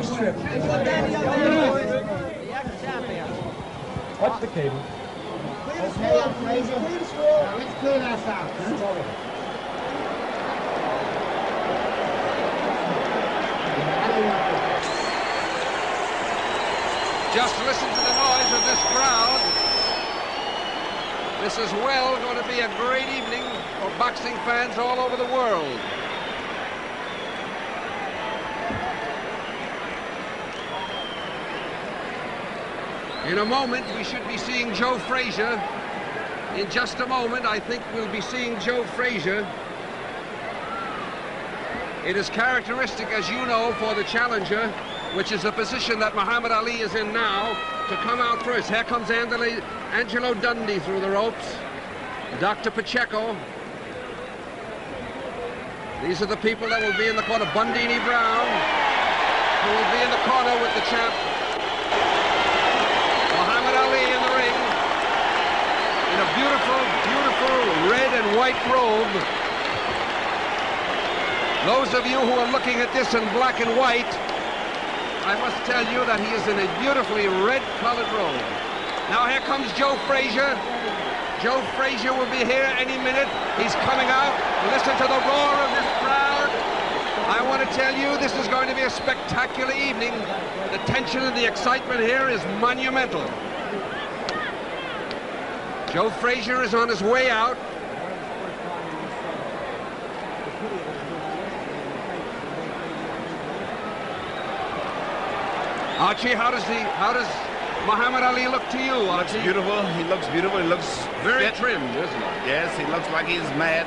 strip. Watch the cable. Let's clear that out. Just listen to the noise of this crowd. This is well going to be a great evening for boxing fans all over the world. In a moment, we should be seeing Joe Frazier. In just a moment, I think we'll be seeing Joe Frazier. It is characteristic, as you know, for the challenger, which is the position that Muhammad Ali is in now, to come out first. Here comes Angelo Dundee through the ropes. Dr. Pacheco. These are the people that will be in the corner. Bundini Brown, who will be in the corner with the champ. Muhammad Ali in the ring in a beautiful, beautiful red and white robe. Those of you who are looking at this in black and white, I must tell you that he is in a beautifully red-colored robe. Now here comes Joe Frazier. Joe Frazier will be here any minute. He's coming out. Listen to the roar of this crowd. I want to tell you, this is going to be a spectacular evening. The tension and the excitement here is monumental. Joe Frazier is on his way out. Archie, how does Muhammad Ali look to you, Archie? Looks beautiful. He looks beautiful. He looks very fit. trimmed, isn't he? Yes, he looks like he's mad.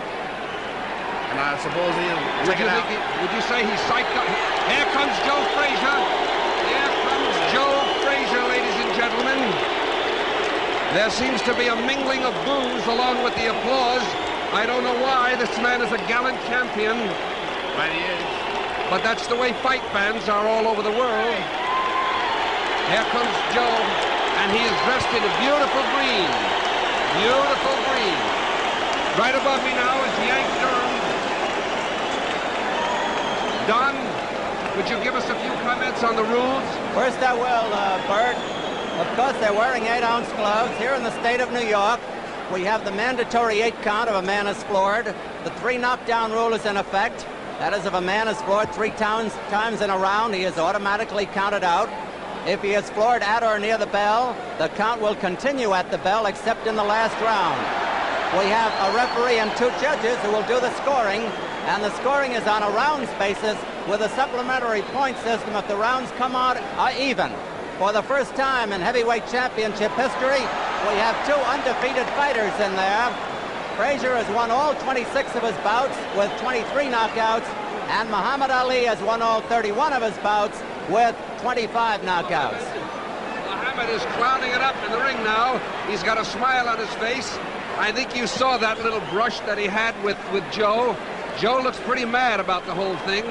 And I suppose he'll check it out. Would you say he's psyched up? Here comes Joe Frazier. Here comes Joe Frazier, ladies and gentlemen. There seems to be a mingling of boos along with the applause. I don't know why. This man is a gallant champion. Right, he is. But that's the way fight fans are all over the world. Here comes Joe, and he is dressed in a beautiful green. Beautiful green. Right above me now is Yank Durham. Don, would you give us a few comments on the rules? First I will, Bert. Of course, they're wearing 8-ounce gloves. Here in the state of New York, we have the mandatory 8 count if a man is floored. The 3 knockdown rule is in effect. That is, if a man is floored 3 times in a round, he is automatically counted out. If he is floored at or near the bell, the count will continue at the bell except in the last round. We have a referee and 2 judges who will do the scoring, and the scoring is on a rounds basis with a supplementary point system if the rounds come out even. For the first time in heavyweight championship history, we have 2 undefeated fighters in there. Frazier has won all 26 of his bouts with 23 knockouts, and Muhammad Ali has won all 31 of his bouts with 25 knockouts. Muhammad is clowning it up in the ring now. He's got a smile on his face. I think you saw that little brush that he had with Joe. Joe looks pretty mad about the whole thing.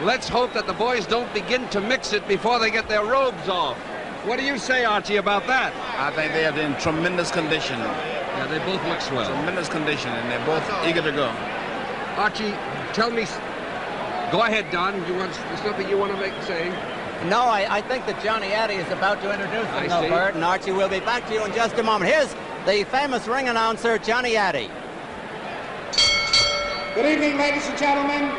Let's hope that the boys don't begin to mix it before they get their robes off. What do you say, Archie, about that? I think they are in tremendous condition. Yeah, they both look swell. Tremendous condition, and they're both eager to go. Archie, tell me. Go ahead, Don. There's something you want to say? No, I think that Johnny Addy is about to introduce him, Bert, and Archie will be back to you in just a moment. Here's the famous ring announcer, Johnny Addy. Good evening, ladies and gentlemen.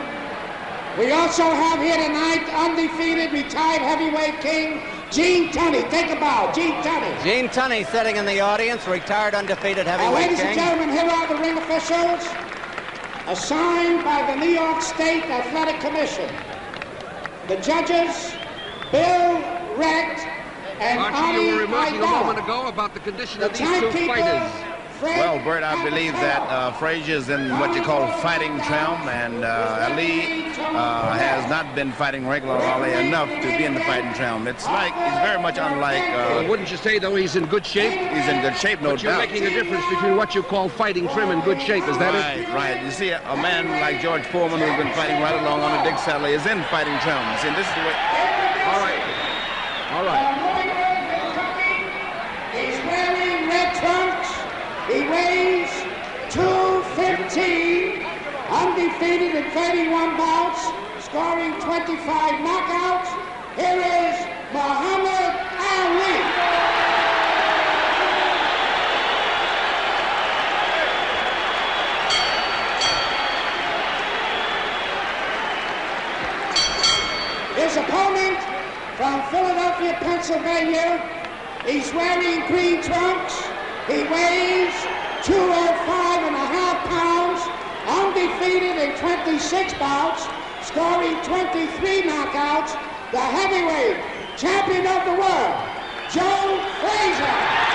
We also have here tonight undefeated retired heavyweight king, Gene Tunney. Take a bow, Gene Tunney. Gene Tunney sitting in the audience, retired undefeated heavyweight king. Ladies and gentlemen, here are the ring officials assigned by the New York State Athletic Commission. The judges, Bill Recht and Archie, you were remarking a moment Idala. ago about the condition of these 2 fighters. Well, Bert, I believe that Frazier's in what you call fighting trim, and Ali has not been fighting regularly enough to be in the fighting trim. It's like he's very much unlike. Wouldn't you say, though, he's in good shape? He's in good shape, no doubt. But you're making a difference between what you call fighting trim and good shape. Is that it? Right. You see, a man like George Foreman, who's been fighting right along on the Dick Sadler, is in fighting trim. See, this is the way. All right. All right. He's wearing red trunks. He weighs 215, undefeated in 31 bouts, scoring 25 knockouts. Here His opponent from Philadelphia, Pennsylvania, he's wearing green trunks. He weighs 205.5 pounds, undefeated in 26 bouts, scoring 23 knockouts, the heavyweight champion of the world, Joe Frazier.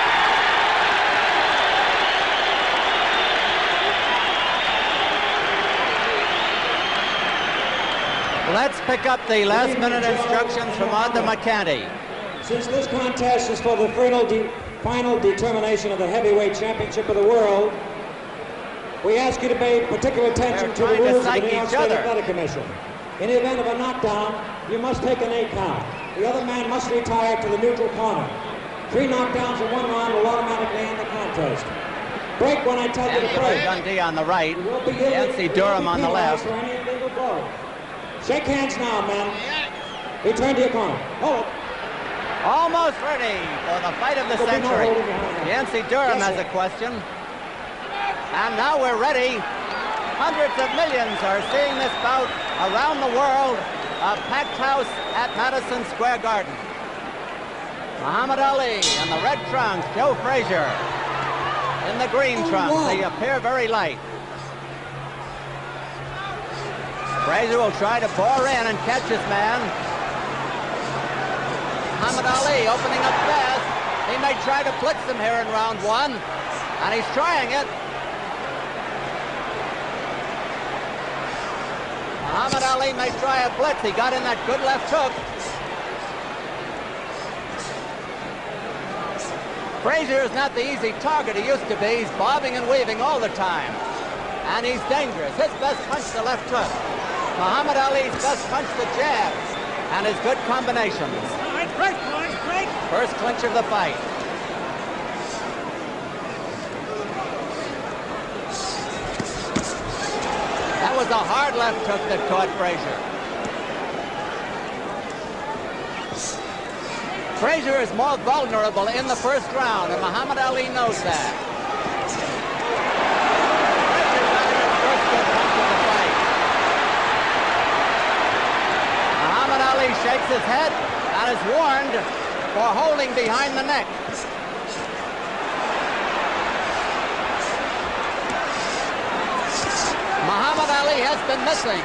Let's pick up the last-minute instructions from Arthur McCanty. Since this contest is for the final determination of the heavyweight championship of the world, we ask you to pay particular attention to the rules of the New York State Athletic Commission. In the event of a knockdown, you must take an 8 count. The other man must retire to the neutral corner. 3 knockdowns in 1 round will automatically end the contest. Break when I tell you to break. Dundee on the right, Yancey Durham on the left. Shake hands now, men. Return to your corner. Hold it. Almost ready for the fight of the century. Yancey Durham has a question. And now we're ready. Hundreds of millions are seeing this bout around the world. A packed house at Madison Square Garden. Muhammad Ali in the red trunks, Joe Frazier in the green trunks. They appear very light. Frazier will try to bore in and catch his man. Muhammad Ali opening up fast. He may try to blitz him here in round 1, and he's trying it. Muhammad Ali may try a blitz. He got in that good left hook. Frazier is not the easy target he used to be. He's bobbing and weaving all the time, and he's dangerous. His best punch, the left hook. Muhammad Ali's best punch, the jabs, and his good combinations. Break. First clinch of the fight. That was a hard left hook that caught Frazier. Frazier is more vulnerable in the first round, and Muhammad Ali knows that. Frazier got in his first good punch of the fight. Muhammad Ali shakes his head and is warned for holding behind the neck. Muhammad Ali has been missing,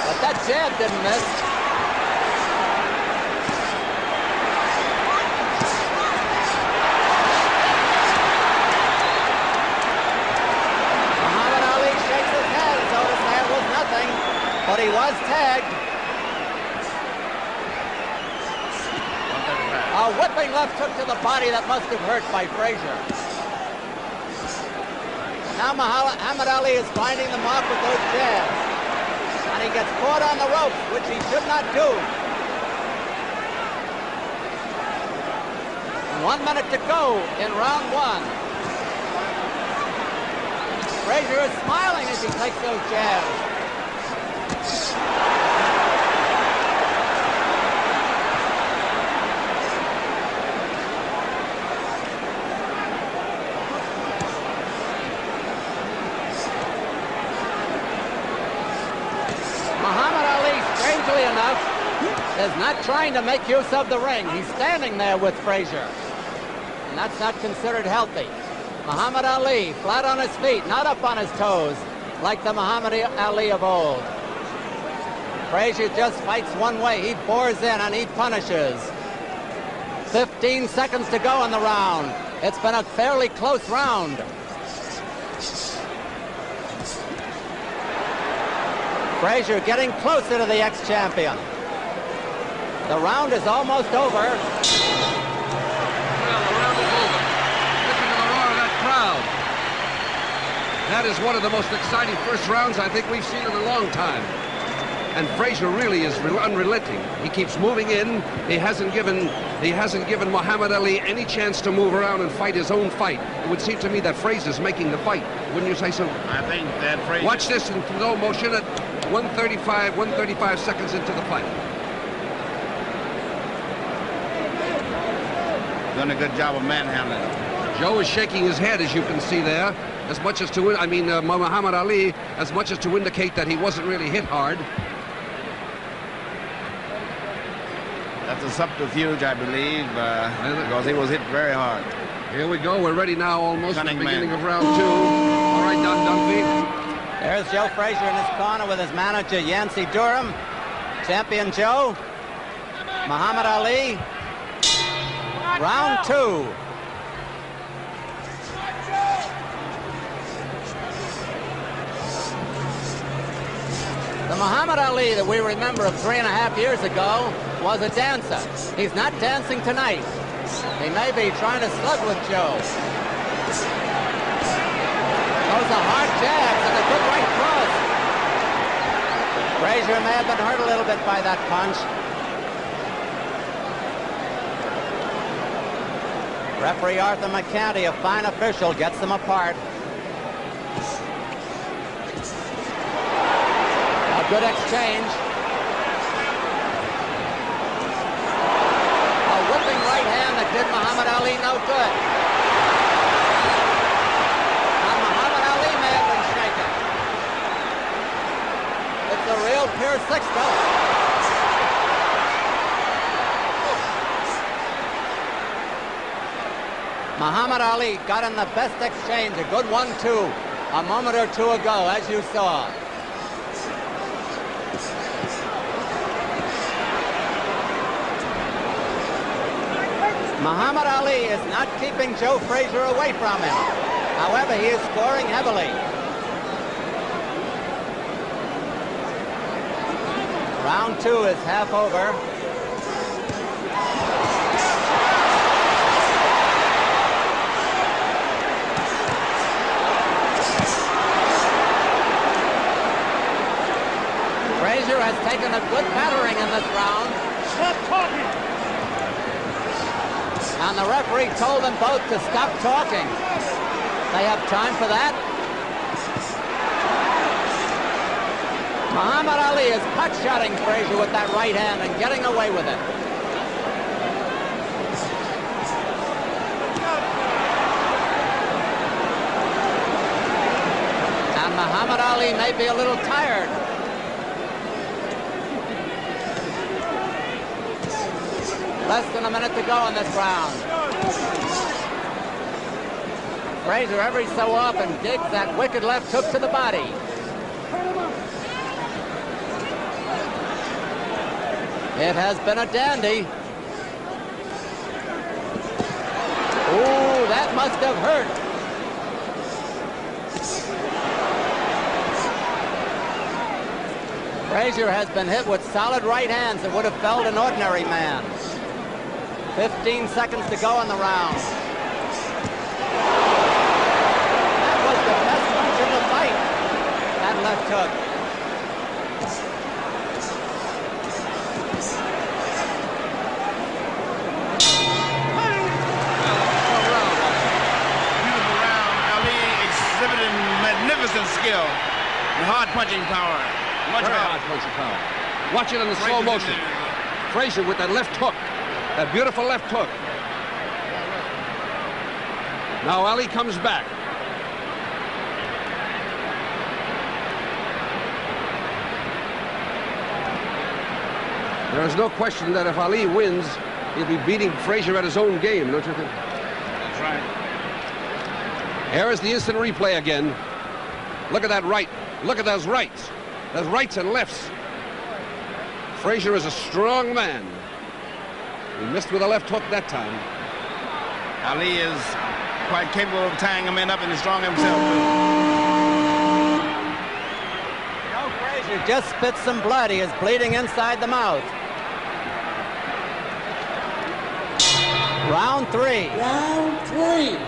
but that jab didn't miss. Muhammad Ali shakes his head as though to say it was nothing, but he was tagged. A whipping left hook to the body that must have hurt by Frazier. Now Muhammad Ali is finding the mark with those jabs. And he gets caught on the ropes, which he should not do. 1 minute to go in round 1. Frazier is smiling as he takes those jabs. Is not trying to make use of the ring. He's standing there with Frazier, and that's not considered healthy. Muhammad Ali flat on his feet, not up on his toes like the Muhammad Ali of old. Frazier just fights one way. He bores in and he punishes. 15 seconds to go in the round. It's been a fairly close round. Frazier getting closer to the ex-champion. The round is almost over. Well, the round is over. Listen to the roar of that crowd. That is one of the most exciting first rounds I think we've seen in a long time. And Frazier really is unrelenting. He keeps moving in. He hasn't given Muhammad Ali any chance to move around and fight his own fight. It would seem to me that Frazier's making the fight. Wouldn't you say so? I think that Frazier... Watch this in slow motion at 135 seconds into the fight. Done a good job of manhandling. Joe is shaking his head, as you can see there, as much as to, Muhammad Ali, as much as to indicate that he wasn't really hit hard. That's a subterfuge, I believe, because he was hit very hard. Here we go. We're ready now, almost at the beginning man. of round 2. All right, Dunphy. There's Joe Frazier in his corner with his manager, Yancey Durham. Champion Joe. Muhammad Ali. Round 2. The Muhammad Ali that we remember of 3.5 years ago was a dancer. He's not dancing tonight. He may be trying to slug with Joe. Those are hard jabs and a good right cross. Frazier may have been hurt a little bit by that punch. Referee Arthur McCanty, a fine official, gets them apart. A good exchange. A whipping right hand that did Muhammad Ali no good. And Muhammad Ali may have been shaken. It's a real pure six-belt. Muhammad Ali got in the best exchange, a good 1-2, a moment or two ago, as you saw. Muhammad Ali is not keeping Joe Frazier away from him. However, he is scoring heavily. Round 2 is half over. Frazier has taken a good battering in this round. Stop talking. And the referee told them both to stop talking. They have time for that. Muhammad Ali is pot-shotting Frazier with that right hand and getting away with it. And Muhammad Ali may be a little tired. Less than a minute to go in this round. Frazier every so often digs that wicked left hook to the body. It has been a dandy. Ooh, that must have hurt. Frazier has been hit with solid right hands that would have felled an ordinary man. 15 seconds to go in the round. That was the best punch in the fight. That left hook. Beautiful round. Ali exhibiting magnificent skill and hard punching power. Much Very hard punching power. Watch it in the slow motion. Frazier with that left hook. That beautiful left hook. Now Ali comes back. There is no question that if Ali wins, he'll be beating Frazier at his own game, don't you think? That's right. Here is the instant replay again. Look at that right. Look at those rights. Those rights and lefts. Frazier is a strong man. He missed with a left hook that time. Ali is quite capable of tying a man up and he's strong himself. Joe Frazier just spit some blood. He is bleeding inside the mouth. Round 3. Round 3.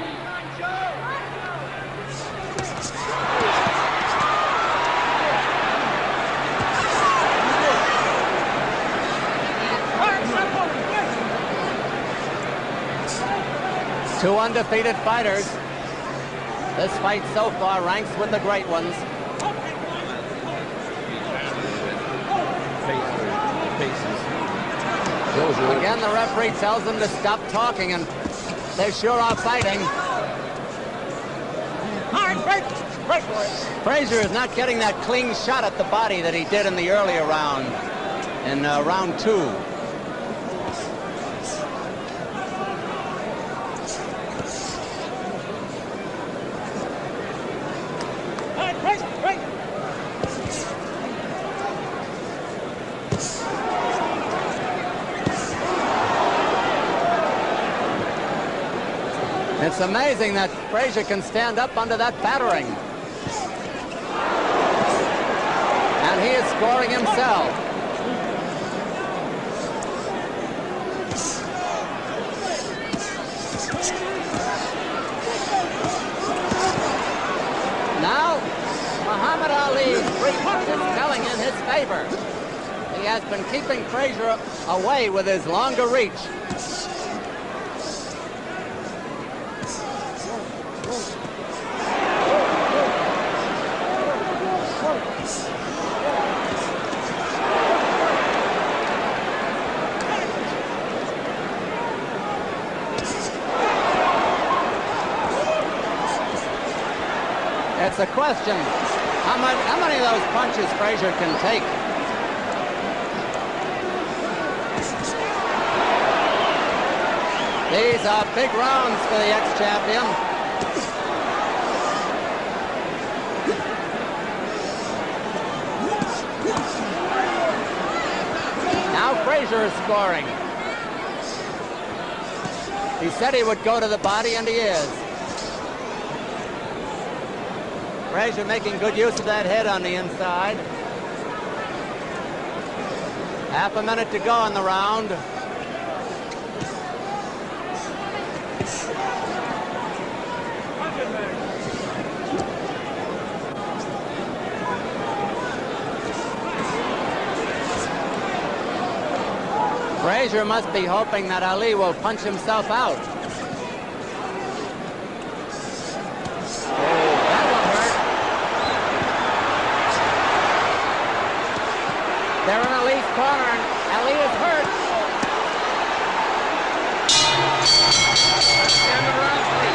Two undefeated fighters. This fight so far ranks with the great ones. Again, the referee tells them to stop talking, and they sure are fighting. Frazier is not getting that clean shot at the body that he did in the earlier round, in round 2. It's amazing that Frazier can stand up under that battering. And he is scoring himself. Now, Muhammad Ali's 3 punches telling in his favor. He has been keeping Frazier away with his longer reach. It's a question, how many of those punches Frazier can take? These are big rounds for the ex-champion. Now Frazier is scoring. He said he would go to the body, and he is. Frazier making good use of that head on the inside. Half a minute to go in the round. Frazier must be hoping that Ali will punch himself out. They're in Ali's corner, and Ali is hurt. That's the end of round 3.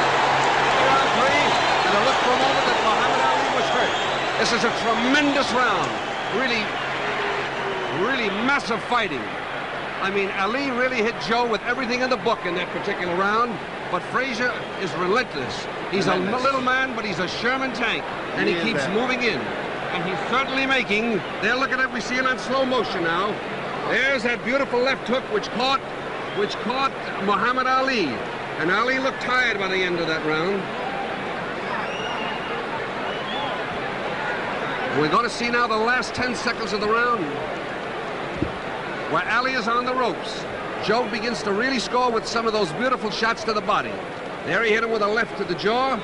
Round 3, and it looked for a moment that Muhammad Ali was hurt. This is a tremendous round. Really massive fighting. I mean, Ali really hit Joe with everything in the book in that particular round, but Frazier is relentless. He's a little man, but he's a Sherman tank, and he keeps moving in. And he's certainly making, there, look at it, we see it on slow motion now. There's that beautiful left hook which caught Muhammad Ali. And Ali looked tired by the end of that round. We're going to see now the last 10 seconds of the round, where Ali is on the ropes. Joe begins to really score with some of those beautiful shots to the body. There he hit him with a left to the jaw.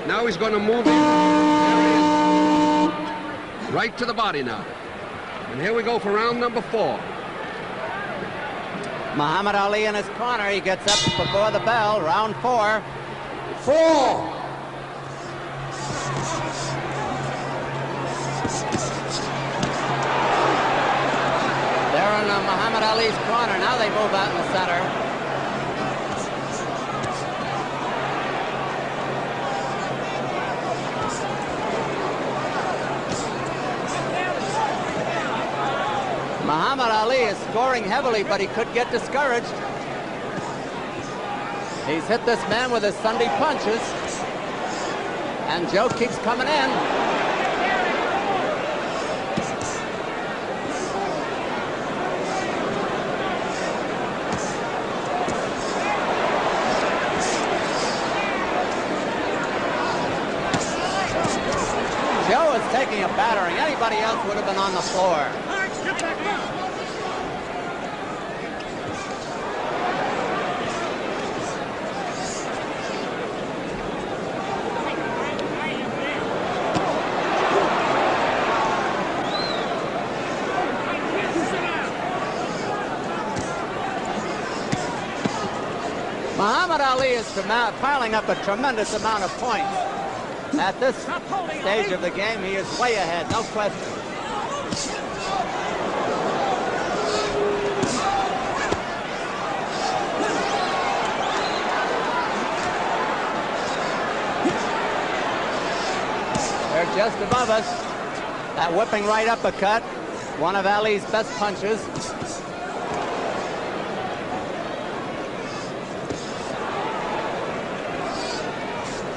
Now he's going to move in. Right to the body now. And here we go for round number 4. Muhammad Ali in his corner. He gets up before the bell. Round 4. 4. They're in Muhammad Ali's corner. Now they move out in the center. Muhammad Ali is scoring heavily, but he could get discouraged. He's hit this man with his Sunday punches, and Joe keeps coming in. Joe is taking a battering. Anybody else would have been on the floor. Muhammad Ali is piling up a tremendous amount of points. At this stage of the game, he is way ahead, no question. They're just above us. That whipping right uppercut, one of Ali's best punches.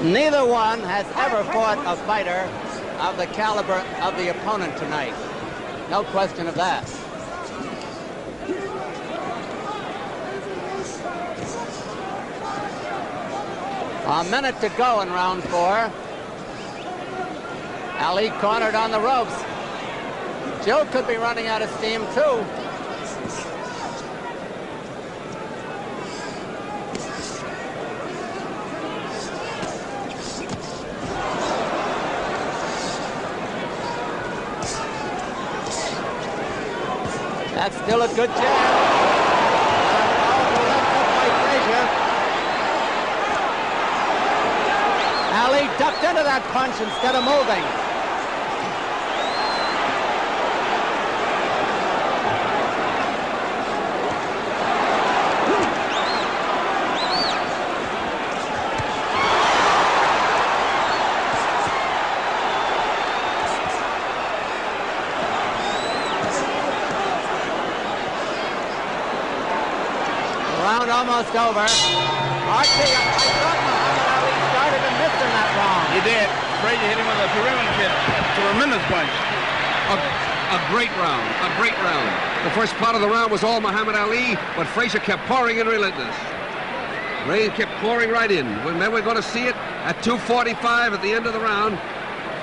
Neither one has ever fought a fighter of the caliber of the opponent tonight. No question of that. A minute to go in round 4. Ali cornered on the ropes. Joe could be running out of steam too. That's still a good jab. Ali ducked into that punch instead of moving. Round almost over. Archie, I thought Muhammad Ali started and missed in that round. He did. Frazier hit him with a tremendous punch. A great round. A great round. The first part of the round was all Muhammad Ali, but Frazier kept pouring in relentless. Rain kept pouring right in. Then we're going to see it at 2:45 at the end of the round.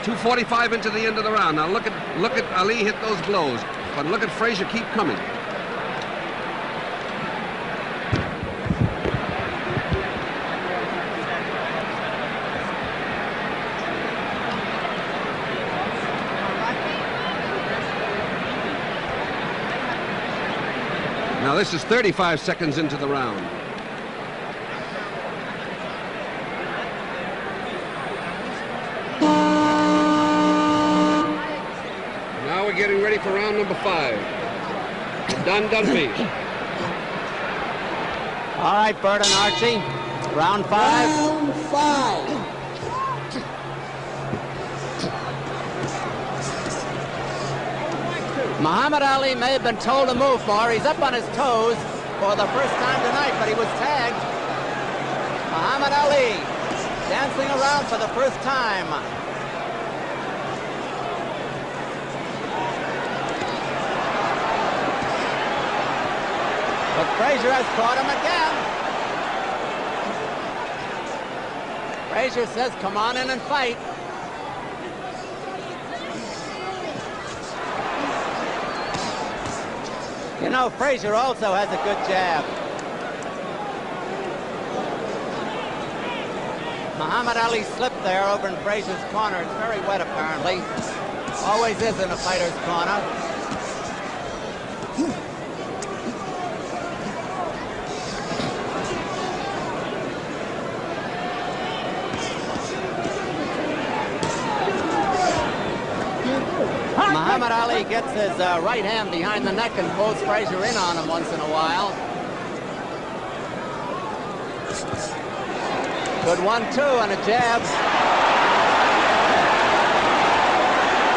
2:45 into the end of the round. Now look at Ali hit those blows, but look at Frazier keep coming. Now this is 35 seconds into the round. Now we're getting ready for round number 5. Done be. All right, Bert and Archie. Round 5. Round 5. Muhammad Ali may have been told to move more. He's up on his toes for the first time tonight, but he was tagged. Muhammad Ali dancing around for the first time. But Frazier has caught him again. Frazier says, come on in and fight. You know, Frazier also has a good jab. Muhammad Ali slipped there over in Frazier's corner. It's very wet, apparently. Always is in a fighter's corner. Muhammad Ali gets his right hand behind the neck and pulls Frazier in on him once in a while. Good 1-2 and a jab.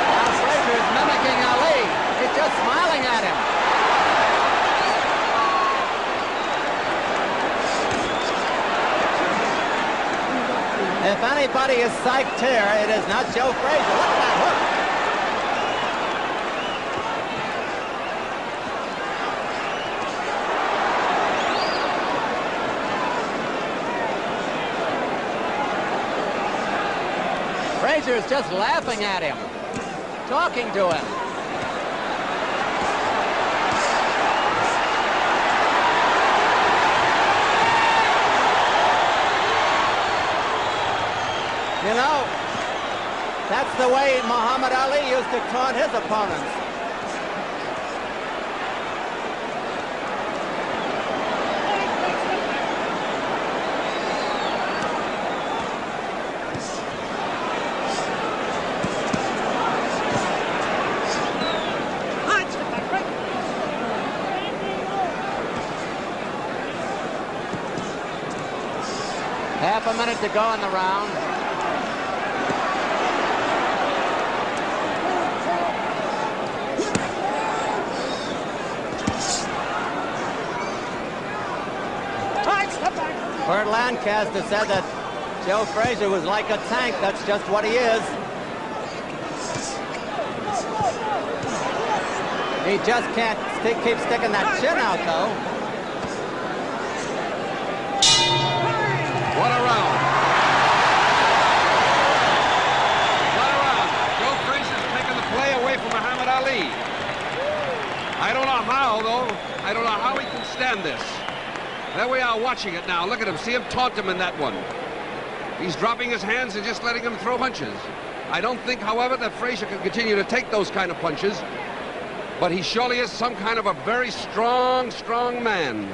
Now Frazier is mimicking Ali. He's just smiling at him. If anybody is psyched here, it is not Joe Frazier. Look at that hook. Frazier is just laughing at him, talking to him. You know, that's the way Muhammad Ali used to taunt his opponents. Half a minute to go in the round. Bert Lancaster said that Joe Frazier was like a tank. That's just what he is. He just can't keep sticking that chin out, though. What a round. I don't know how, though. I don't know how he can stand this. There we are watching it now. Look at him. See him taunt him in that one. He's dropping his hands and just letting him throw punches. I don't think, however, that Frazier can continue to take those kind of punches. But he surely is some kind of a very strong, strong man.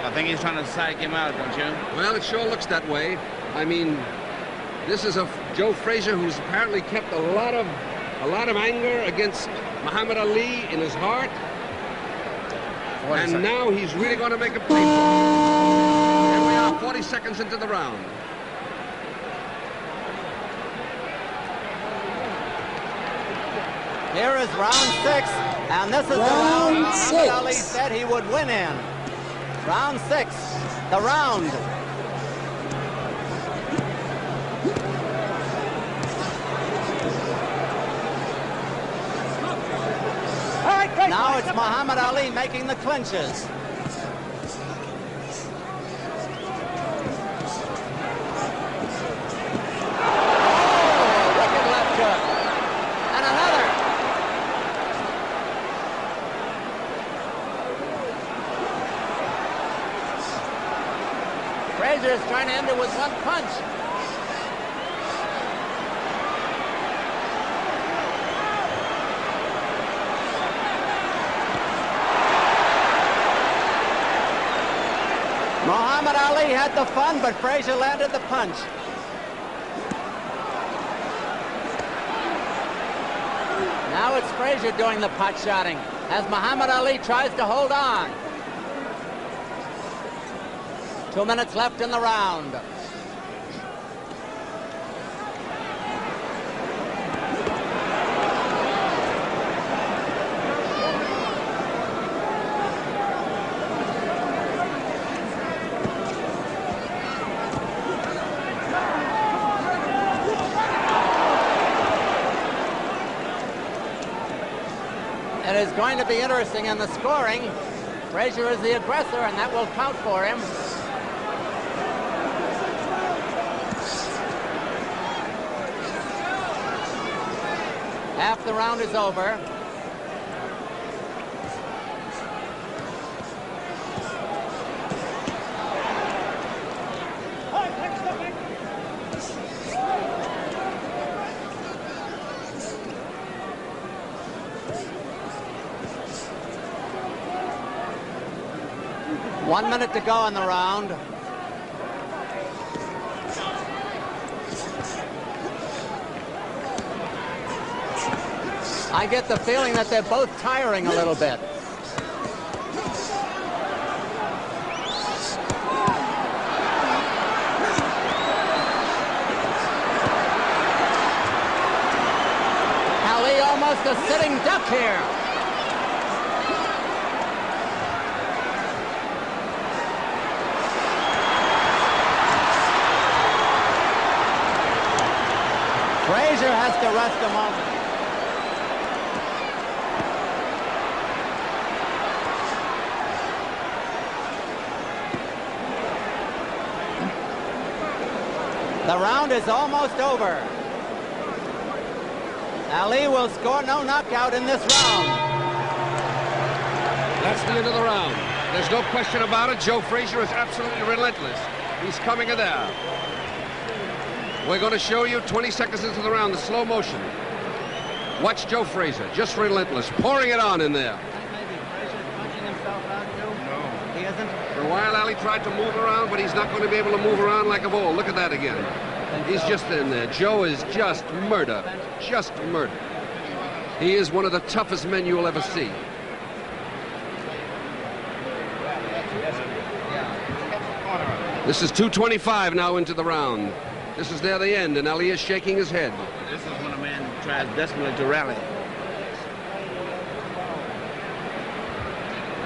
I think he's trying to psych him out, don't you? Well, it sure looks that way. I mean, this is a Joe Frazier who's apparently kept a lot of anger against Muhammad Ali in his heart. And now he's really going to make a play for it. Here we are, 40 seconds into the round. Here is round 6, and this is the round Muhammad Ali said he would win in. Round 6, the round. Now it's Muhammad Ali making the clinches. Oh, wicked left hook. And another. Frazier is trying to end it with one punch. Muhammad Ali had the fun, but Frazier landed the punch. Now it's Frazier doing the pot shotting as Muhammad Ali tries to hold on. 2 minutes left in the round. It is going to be interesting in the scoring. Frazier is the aggressor, and that will count for him. Half the round is over. One minute to go in the round. I get the feeling that they're both tiring a little bit. Ali almost a sitting duck here. Frazier has to rest a moment. The round is almost over. Ali will score no knockout in this round. That's the end of the round. There's no question about it. Joe Frazier is absolutely relentless. He's coming in there. We're going to show you 20 seconds into the round, the slow motion. Watch Joe Frazier, just relentless, pouring it on in there. Maybe Frazier's punching himself out, Joe? No. He isn't? For a while, Ali tried to move around, but he's not going to be able to move around like of old. Look at that again. He's just in there. Joe is just murder. Just murder. He is one of the toughest men you will ever see. This is 2:25 now into the round. This is near the end, and Ali is shaking his head. This is when a man tries desperately to rally.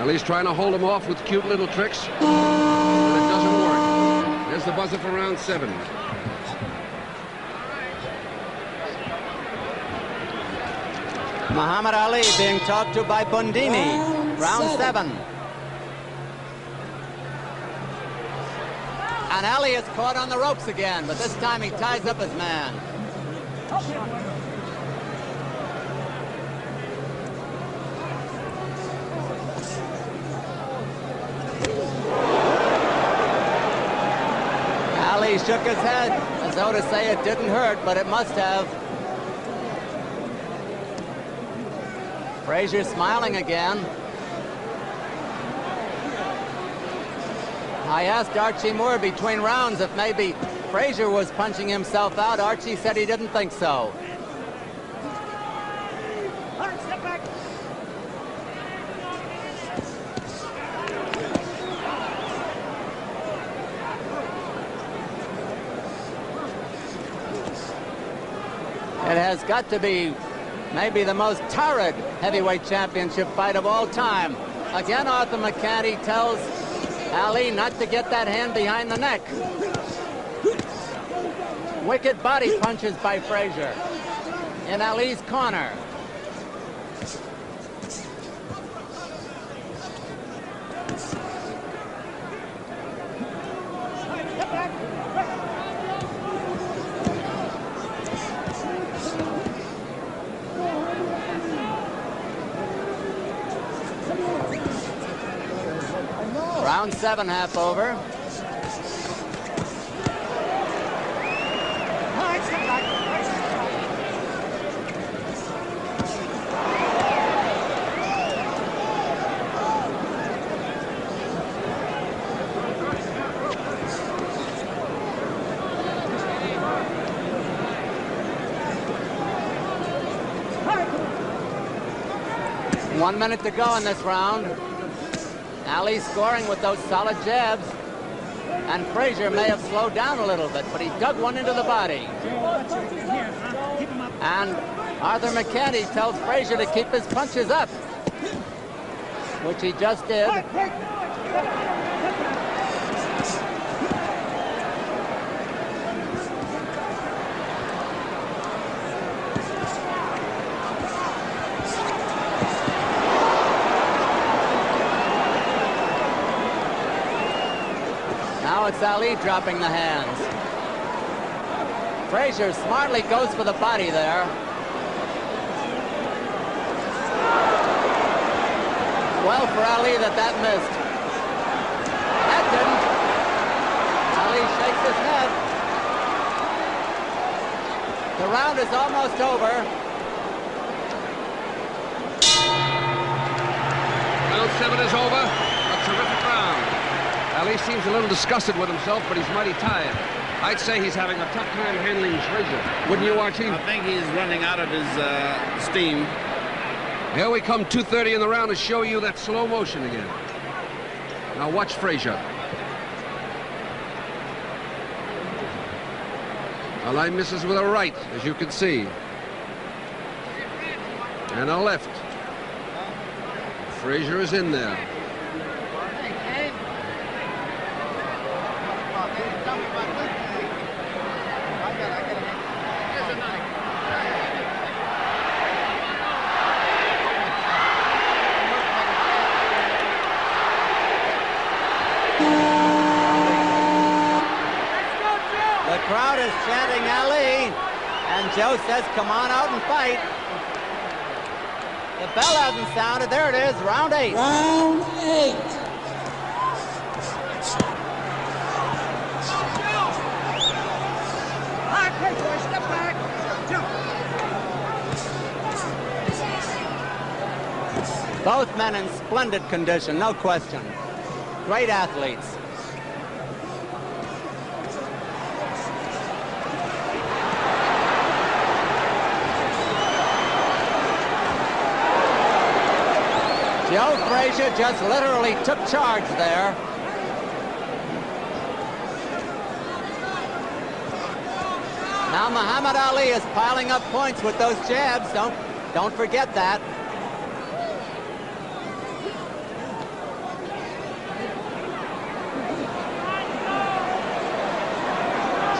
Ali's trying to hold him off with cute little tricks, but it doesn't work. There's the buzzer for round 7. Muhammad Ali being talked to by Bundini. Round 7. And Ali is caught on the ropes again, but this time he ties up his man. Ali shook his head as though to say it didn't hurt, but it must have. Frazier smiling again. I asked Archie Moore between rounds if maybe Frazier was punching himself out. Archie said he didn't think so. It has got to be maybe the most torrid heavyweight championship fight of all time. Again, Arthur McCanty tells Ali not to get that hand behind the neck. Wicked body punches by Frazier in Ali's corner. Round 7, half over. One minute to go in this round. Ali scoring with those solid jabs, and Frazier may have slowed down a little bit, but he dug one into the body. And Arthur McCanty tells Frazier to keep his punches up, which he just did. Now it's Ali dropping the hands. Frazier smartly goes for the body there. Well for Ali that missed. That didn't. Ali shakes his head. The round is almost over. Round 7 is over. A terrific round. Ali seems a little disgusted with himself, but he's mighty tired. I'd say he's having a tough time handling Frazier. Wouldn't you, Archie? I think he's running out of his steam. Here we come, 2:30 in the round, to show you that slow motion again. Now watch Frazier. Ali misses with a right, as you can see. And a left. Frazier is in there. The crowd is chanting Ali, and Joe says, come on out and fight. The bell hasn't sounded. There it is, round 8. Round 8. Step back. Jump. Both men in splendid condition, no question. Great athletes. Joe Frazier just literally took charge there. Now Muhammad Ali is piling up points with those jabs. Don't forget that.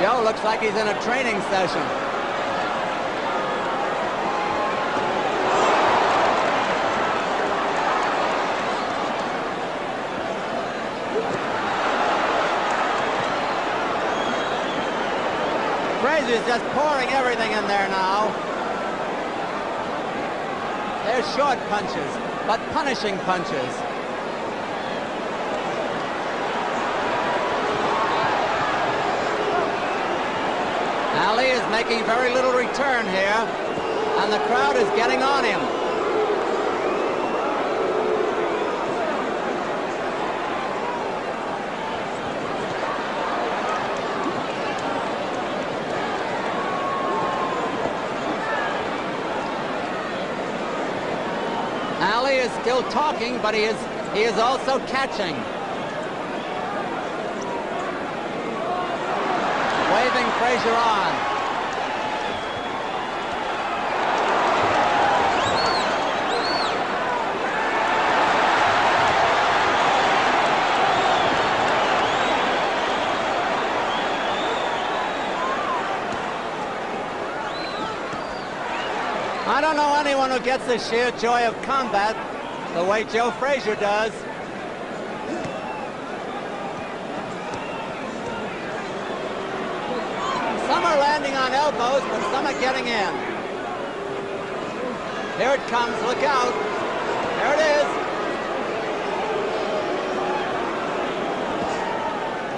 Joe looks like he's in a training session. Frazier's just pouring everything in there now. They're short punches, but punishing punches. Ali is making very little return here, and the crowd is getting on him. Ali is still talking, but he is also catching. Waving Frazier on. I don't know anyone who gets the sheer joy of combat the way Joe Frazier does. Some are landing on elbows, but some are getting in. Here it comes, look out. There it is.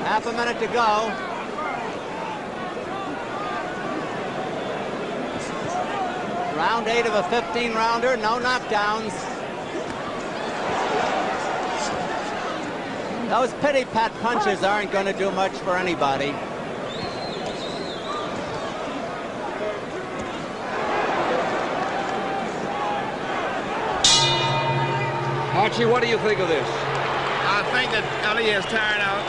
Half a minute to go. Round 8 of a 15-rounder, no knockdowns. Those pity-pat punches aren't going to do much for anybody. Archie, what do you think of this? I think that Ali is tired out,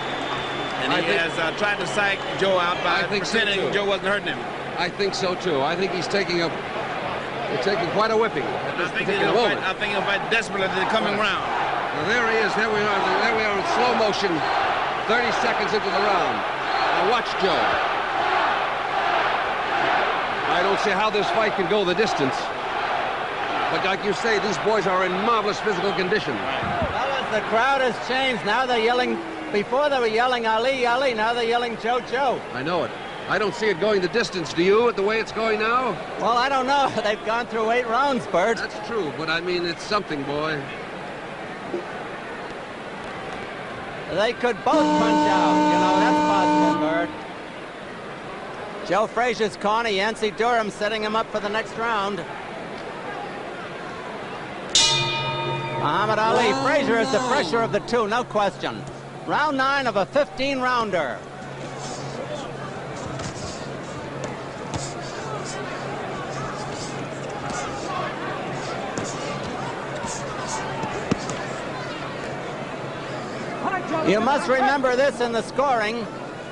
and he has tried to psych Joe out by pretending Joe wasn't hurting him. I think so too. I think he's taking quite a whipping at this particular moment. I think he'll fight desperately in the coming round. Well, there he is. There we are in slow motion, 30 seconds into the round. Now watch Joe. I don't see how this fight can go the distance. But like you say, these boys are in marvelous physical condition. Well, the crowd has changed. Now they're yelling. Before they were yelling Ali, Ali. Now they're yelling Joe, Joe. I know it. I don't see it going the distance. Do you, at the way it's going now? Well, I don't know. They've gone through 8 rounds, Bert. That's true, but I mean, it's something, boy. They could both punch out. You know, that's possible, Bert. Joe Frazier's corner, Yancey Durham setting him up for the next round. Muhammad Ali. Frazier is the fresher of the two, no question. Round 9 of a 15-rounder. You must remember this in the scoring.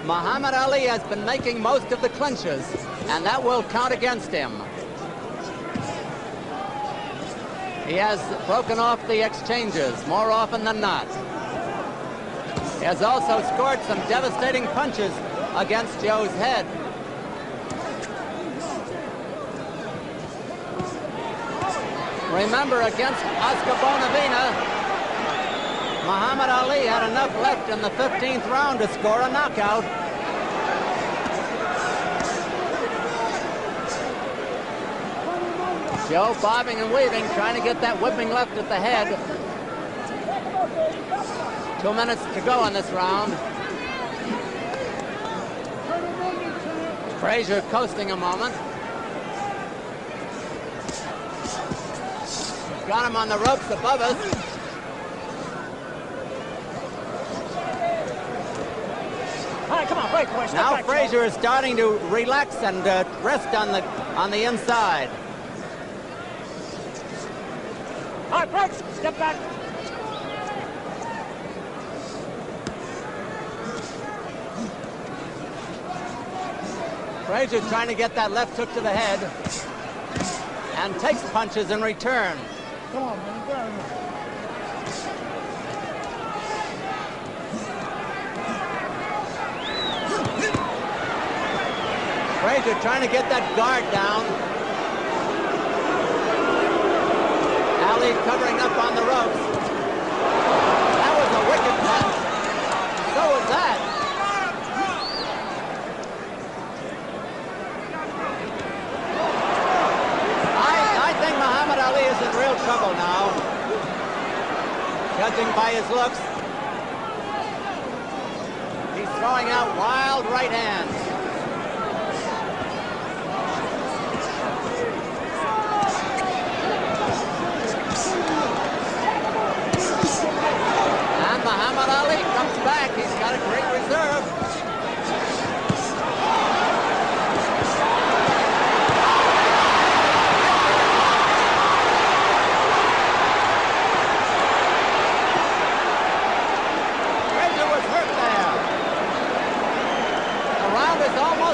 Muhammad Ali has been making most of the clinches, and that will count against him. He has broken off the exchanges more often than not. He has also scored some devastating punches against Joe's head. Remember, against Oscar Bonavena, Muhammad Ali had enough left in the 15th round to score a knockout. Joe bobbing and weaving, trying to get that whipping left at the head. 2 minutes to go in this round. Frazier coasting a moment. Got him on the ropes above us. All right, come on, break, boys. Now Frazier is starting to relax and rest on the inside. All right, break. Step back. Frazier trying to get that left hook to the head and takes punches in return. Come on, man. Get out of here. Frazier trying to get that guard down. Ali covering up on the ropes. That was a wicked punch. So was that. trouble now. Judging by his looks, he's throwing out wild right hands. And Muhammad Ali comes back. He's got a great reserve.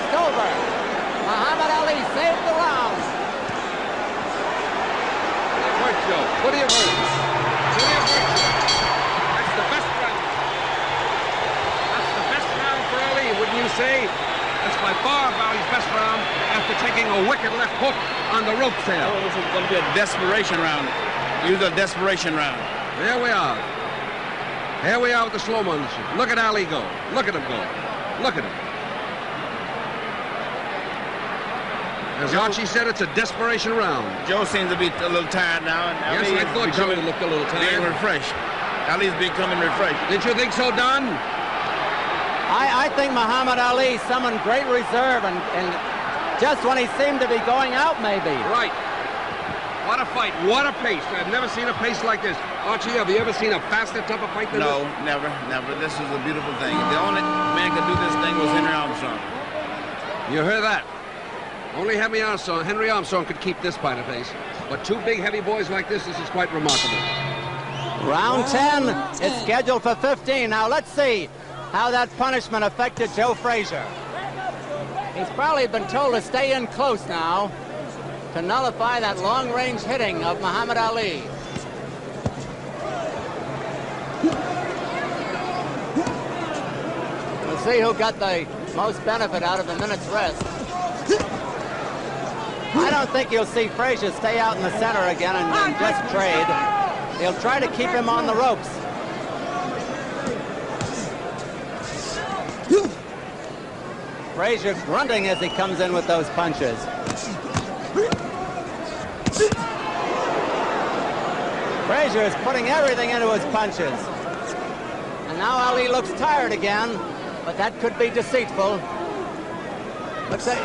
Over. Muhammad Ali saved the round. Right, Joe. What do you hurt? What do you hurt? That's the best round. That's the best round for Ali, wouldn't you say? That's by far Ali's best round after taking a wicked left hook on the ropes there. Oh, this is going to be a desperation round. Use a desperation round. There we are. Here we are with the slow motion. Look at Ali go. Look at him go. Look at him. As Archie said, it's a desperation round. Joe seems to be a little tired now. And yes, I thought Joe looked a little tired. Being refreshed. Ali's becoming refreshed. Did you think so, Don? I think Muhammad Ali summoned great reserve and just when he seemed to be going out, maybe. Right. What a fight. What a pace. I've never seen a pace like this. Archie, have you ever seen a faster, tougher fight than this? No, never. This is a beautiful thing. The only man could do this thing was Henry Armstrong. You heard that? Only Henry Armstrong could keep this kind of pace. But two big, heavy boys like this is quite remarkable. Round 10 is scheduled for 15. Now let's see how that punishment affected Joe Frazier. He's probably been told to stay in close now to nullify that long-range hitting of Muhammad Ali. We'll see who got the most benefit out of a minute's rest. I don't think you'll see Frazier stay out in the center again and just trade. He'll try to keep him on the ropes. Frazier grunting as he comes in with those punches. Frazier is putting everything into his punches. And now Ali looks tired again, but that could be deceitful. Looks like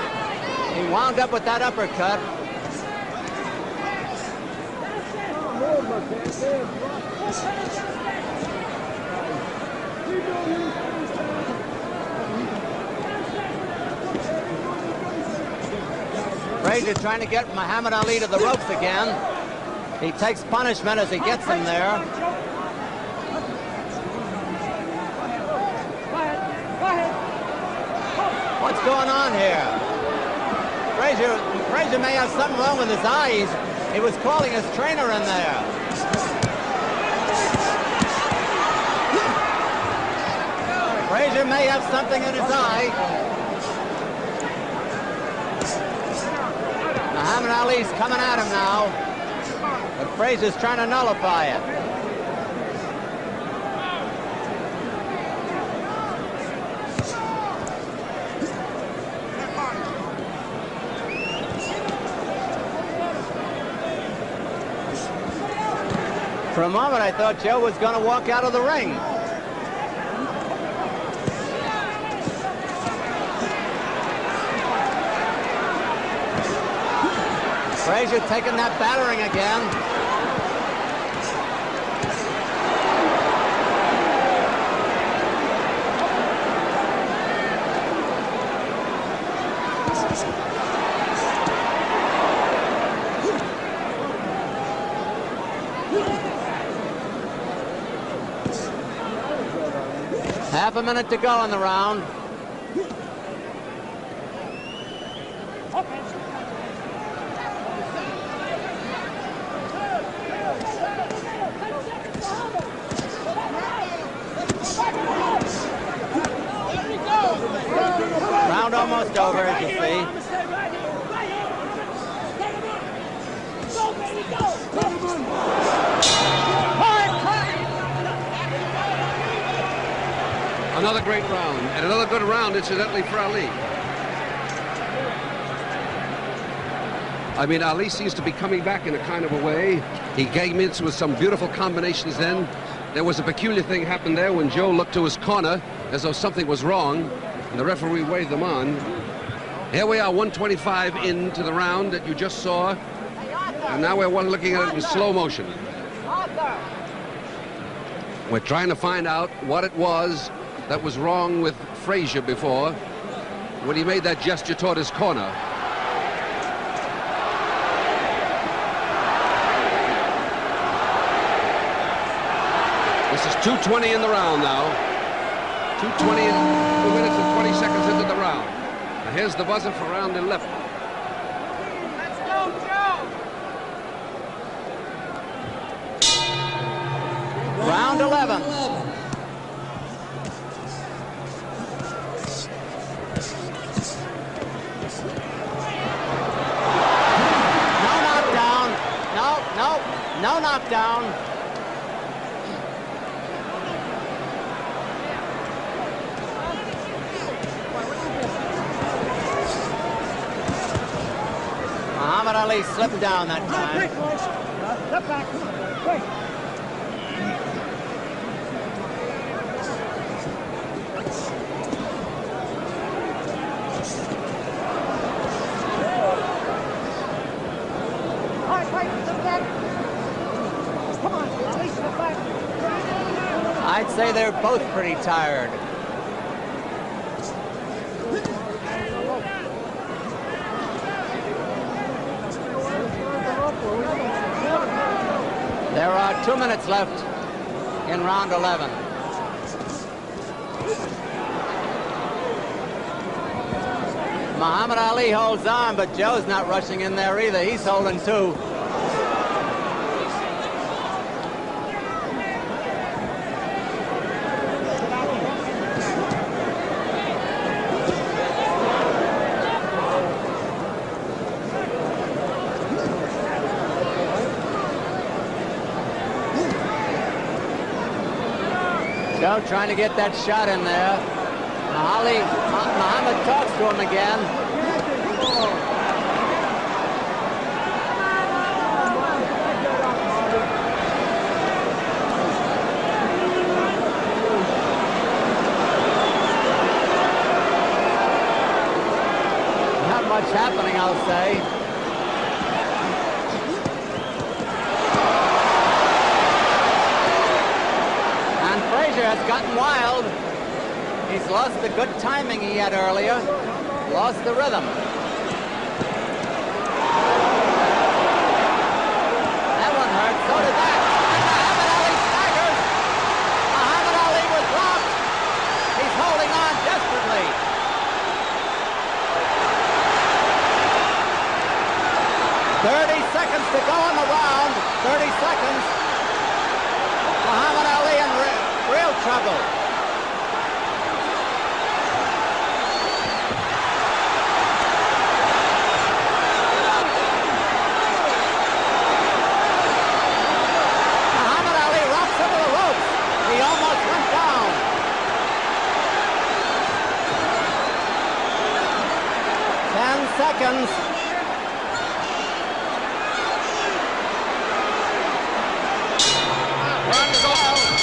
he wound up with that uppercut. Frazier trying to get Muhammad Ali to the ropes again. He takes punishment as he gets him there. What's going on here? Frazier may have something wrong with his eyes. He was calling his trainer in there. Frazier may have something in his eye. Muhammad Ali's coming at him now, but Frazier's trying to nullify it. For a moment, I thought Joe was going to walk out of the ring. Frazier taking that battering again. Half a minute to go in the round. Round almost over, as you see. Another great round, and another good round, incidentally, for Ali. I mean, Ali seems to be coming back in a kind of a way. He came in with some beautiful combinations then. There was a peculiar thing happened there when Joe looked to his corner as though something was wrong, and the referee waved them on. Here we are, 125 into the round that you just saw, and now we're looking at it in slow motion. We're trying to find out what it was that was wrong with Frazier before when he made that gesture toward his corner. This is 2:20 in the round now. 2:20 and 2 minutes and 20 seconds into the round. Now here's the buzzer for round 11. Let's go, Joe! Round 11. No knockdown. No knockdown. Muhammad Ali slipped down that time. Quick, boys. Step back. Come on. Quick. All right, quick. Step back. Come on, Ali, step back. I'd say they're both pretty tired. There are 2 minutes left in round 11. Muhammad Ali holds on, but Joe's not rushing in there either. He's holding too. Joe trying to get that shot in there. Muhammad talks to him again. Not much happening, I'll say. Frazier has gotten wild. He's lost the good timing he had earlier. Lost the rhythm. That one hurt. So did that. And Muhammad Ali staggers. Muhammad Ali was rocked. He's holding on desperately. "30 seconds to go in the round. 30 seconds. Muhammad Ali in real trouble. Muhammad Ali rocks over the ropes. He almost went down. 10 seconds.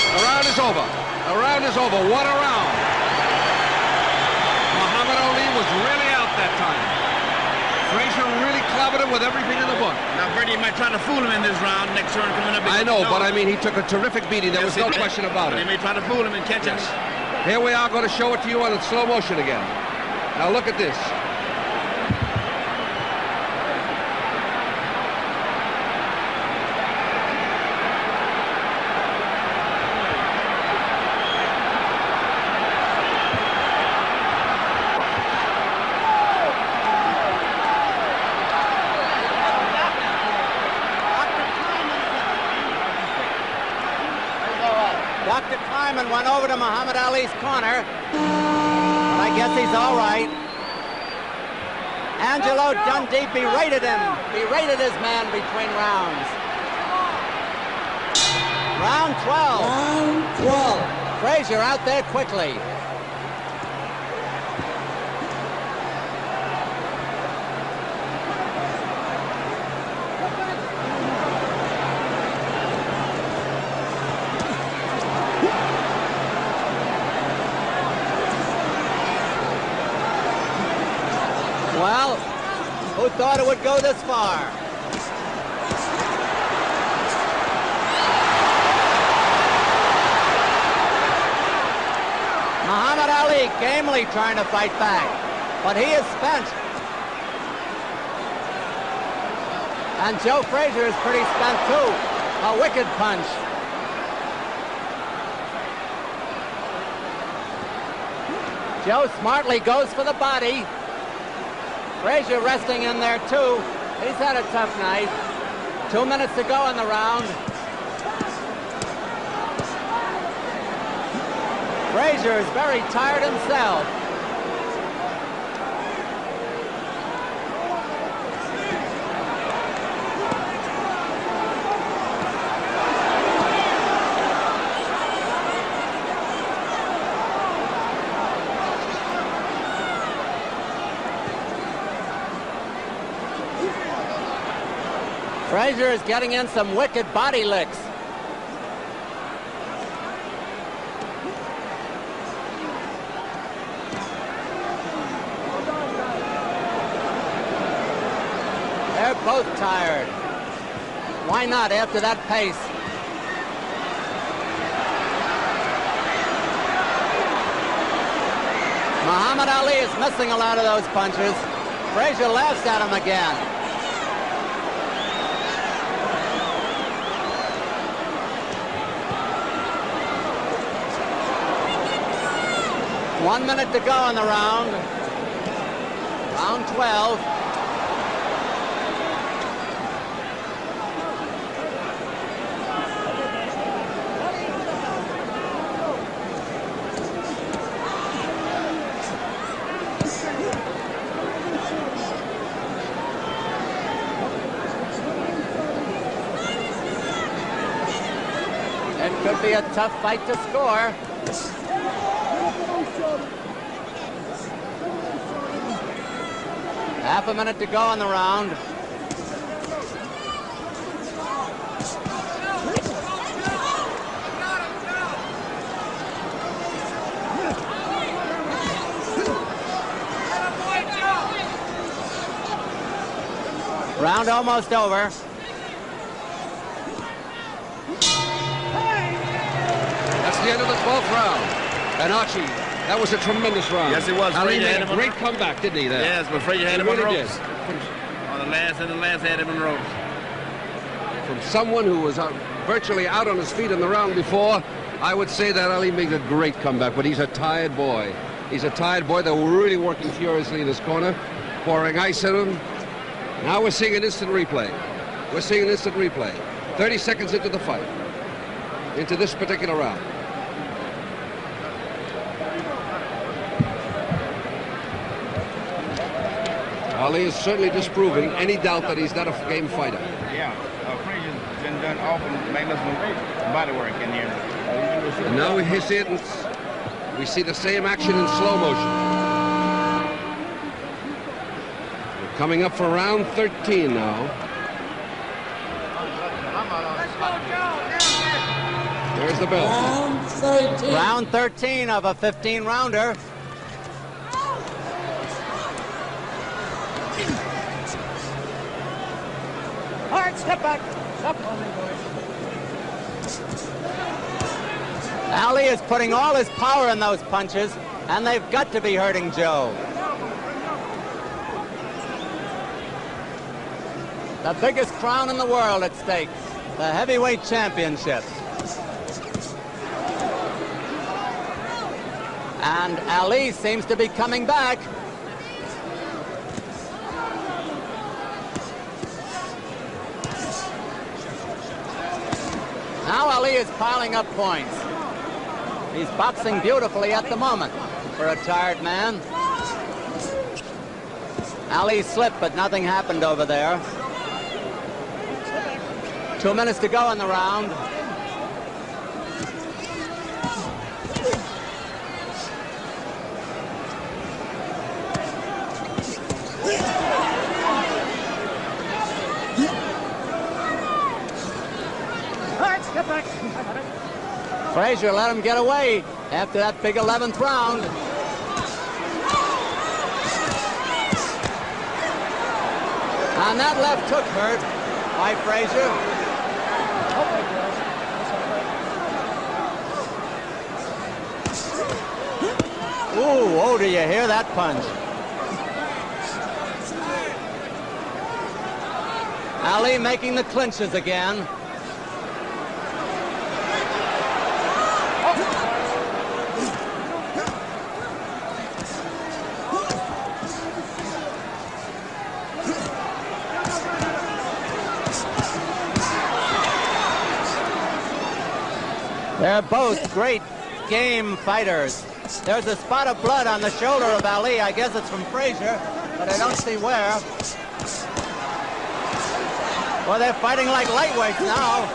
The round is over. The round is over. What a round. Muhammad Ali was really out that time. Frazier really clobbered him with everything in the book. Now, Bertie, you might try to fool him in this round. Next turn coming up. I know, but I mean, he took a terrific beating. There was no question about it. They may try to fool him and catch him. Here we are going to show it to you on slow motion again. Now look at this. Dr. Kleiman went over to Muhammad Ali's corner, but I guess he's all right. Angelo Dundee berated him. Berated his man between rounds. Round 12. Round 12. Frazier out there quickly. thought it would go this far. Muhammad Ali gamely trying to fight back, but he is spent. And Joe Frazier is pretty spent too. A wicked punch. Joe smartly goes for the body. Frazier resting in there too. He's had a tough night. 2 minutes to go in the round. Frazier is very tired himself. Frazier is getting in some wicked body licks. They're both tired. Why not after that pace? Muhammad Ali is missing a lot of those punches. Frazier laughs at him again. One minute to go in the round. Round 12. It could be a tough fight to score. Half a minute to go in the round. Round almost over. That's the end of the 12th round. And Archie, that was a tremendous round. Yes, it was. Ali made a great comeback, didn't he, there? Yes, but Frazier had him on the really ropes. On the last had him on the ropes. From someone who was virtually out on his feet in the round before, I would say that Ali made a great comeback, but he's a tired boy. He's a tired boy. They were really working furiously in his corner, pouring ice at him. Now we're seeing an instant replay. We're seeing an instant replay. 30 seconds into the fight, into this particular round. Ali is certainly disproving any doubt that he's not a game fighter. Yeah, Frazier's been done awful magnificent body work in here. And now his ends, we see the same action in slow motion. We're coming up for round 13 now. There's the bell. Round 13. Round 13 of a 15-rounder. Hard, step back. Step. Ali is putting all his power in those punches, and they've got to be hurting Joe. The biggest crown in the world at stake, the heavyweight championship. And Ali seems to be coming back. Now Ali is piling up points. He's boxing beautifully at the moment for a tired man. Ali slipped, but nothing happened over there. 2 minutes to go in the round. Hard, step back. Frazier let him get away after that big 11th round. And that left hook hurt by Frazier. Ooh, oh, do you hear that punch? Ali making the clinches again. They're both great game fighters. There's a spot of blood on the shoulder of Ali. I guess it's from Frazier, but I don't see where. Well, they're fighting like lightweights now.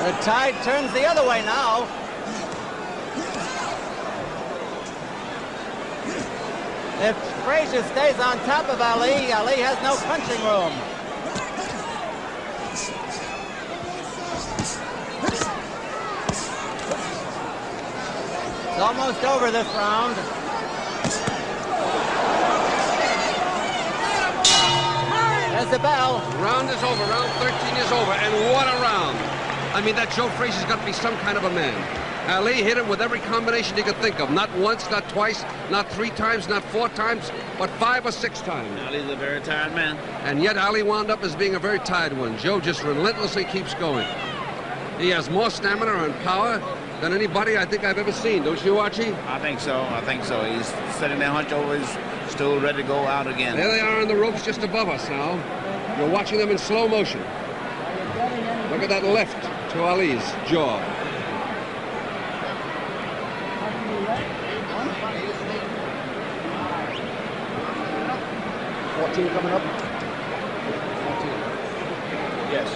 The tide turns the other way now. If Frazier stays on top of Ali, Ali has no punching room. It's almost over this round. There's the bell. Round is over. Round 13 is over. And what a round. I mean, that Joe Frazier's got to be some kind of a man. Ali hit him with every combination he could think of. Not once, not twice, not 3 times, not 4 times, but 5 or 6 times. Ali's a very tired man. And yet Ali wound up as being a very tired one. Joe just relentlessly keeps going. He has more stamina and power than anybody I think I've ever seen. Don't you, Archie? I think so. I think so. He's sitting there hunched over his stool, ready to go out again. There they are on the ropes just above us now. You're watching them in slow motion. Look at that left to Ali's jaw. Coming up. 14. Yes.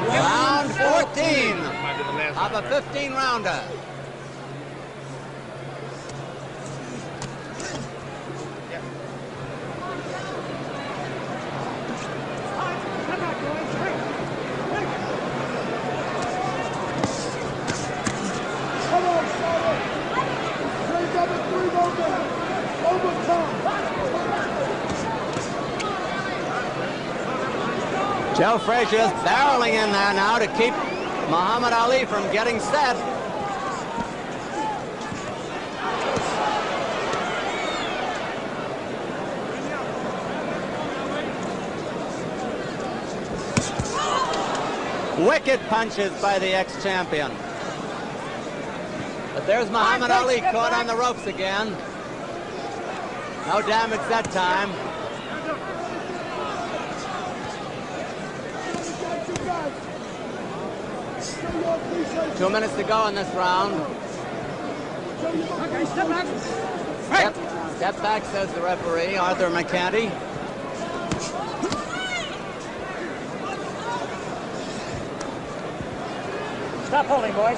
Round 14 of a 15-rounder. Joe Frazier is barreling in there now to keep Muhammad Ali from getting set. Wicked punches by the ex-champion. But there's Muhammad Ali caught on the ropes again. No damage that time. Two minutes to go in this round. Okay, step back. Step back, says the referee, Arthur McCanty. Stop holding, boys.